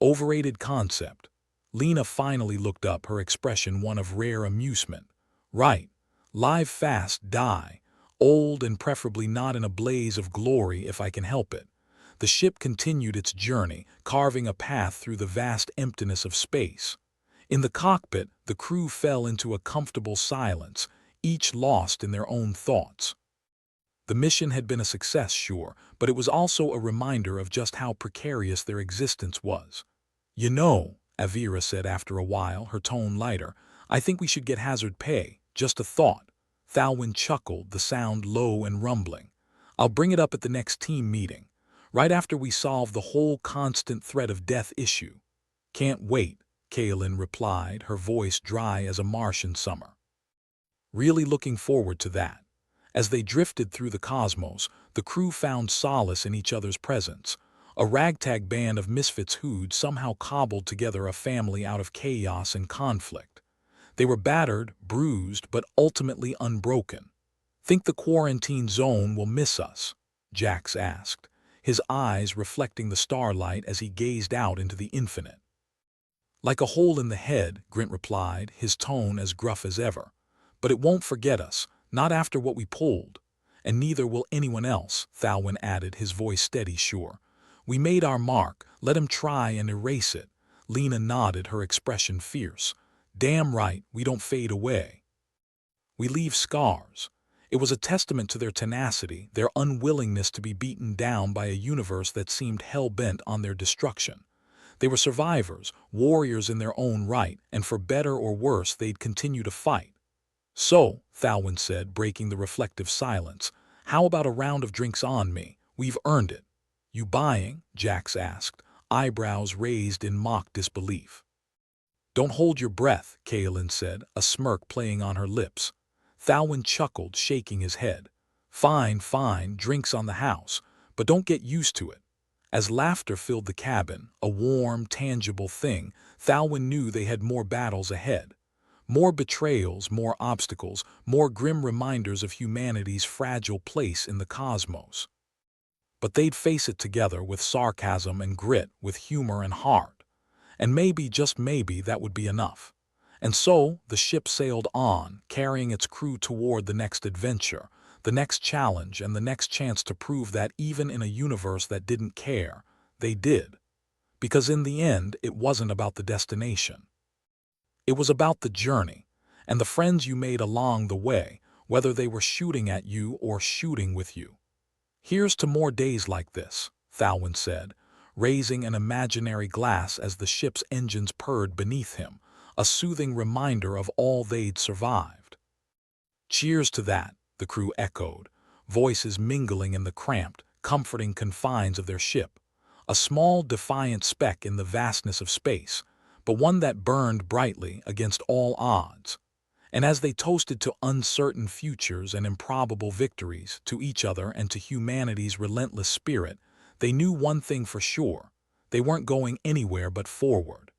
Overrated concept. Lena finally looked up, her expression one of rare amusement. Right. Live fast, die. Old and preferably not in a blaze of glory if I can help it. The ship continued its journey, carving a path through the vast emptiness of space. In the cockpit, the crew fell into a comfortable silence, each lost in their own thoughts. The mission had been a success, sure, but it was also a reminder of just how precarious their existence was. You know, Avira said after a while, her tone lighter, I think we should get hazard pay. Just a thought. Thalwyn chuckled, the sound low and rumbling. I'll bring it up at the next team meeting, right after we solve the whole constant threat of death issue. Can't wait, Kaelin replied, her voice dry as a Martian summer. Really looking forward to that. As they drifted through the cosmos, the crew found solace in each other's presence. A ragtag band of misfits who'd somehow cobbled together a family out of chaos and conflict. They were battered, bruised, but ultimately unbroken. Think the quarantine zone will miss us? Jax asked, his eyes reflecting the starlight as he gazed out into the infinite. Like a hole in the head, Grint replied, his tone as gruff as ever. But it won't forget us, not after what we pulled. And neither will anyone else, Thalwyn added, his voice steady, sure. We made our mark, let him try and erase it. Lena nodded, her expression fierce. Damn right, we don't fade away. We leave scars. It was a testament to their tenacity, their unwillingness to be beaten down by a universe that seemed hell-bent on their destruction. They were survivors, warriors in their own right, and for better or worse they'd continue to fight. So, Thalwyn said, breaking the reflective silence, how about a round of drinks on me? We've earned it. You buying? Jax asked, eyebrows raised in mock disbelief. Don't hold your breath, Kaelin said, a smirk playing on her lips. Thalwyn chuckled, shaking his head. Fine, fine, drinks on the house, but don't get used to it. As laughter filled the cabin, a warm, tangible thing, Thalwyn knew they had more battles ahead. More betrayals, more obstacles, more grim reminders of humanity's fragile place in the cosmos. But they'd face it together with sarcasm and grit, with humor and heart. And maybe, just maybe, that would be enough. And so, the ship sailed on, carrying its crew toward the next adventure, the next challenge, and the next chance to prove that even in a universe that didn't care, they did. Because in the end, it wasn't about the destination. It was about the journey, and the friends you made along the way, whether they were shooting at you or shooting with you. Here's to more days like this, Thalwyn said, raising an imaginary glass as the ship's engines purred beneath him, a soothing reminder of all they'd survived. Cheers to that, the crew echoed, voices mingling in the cramped, comforting confines of their ship, a small, defiant speck in the vastness of space, but one that burned brightly against all odds. And as they toasted to uncertain futures and improbable victories, to each other and to humanity's relentless spirit, they knew one thing for sure: they weren't going anywhere but forward.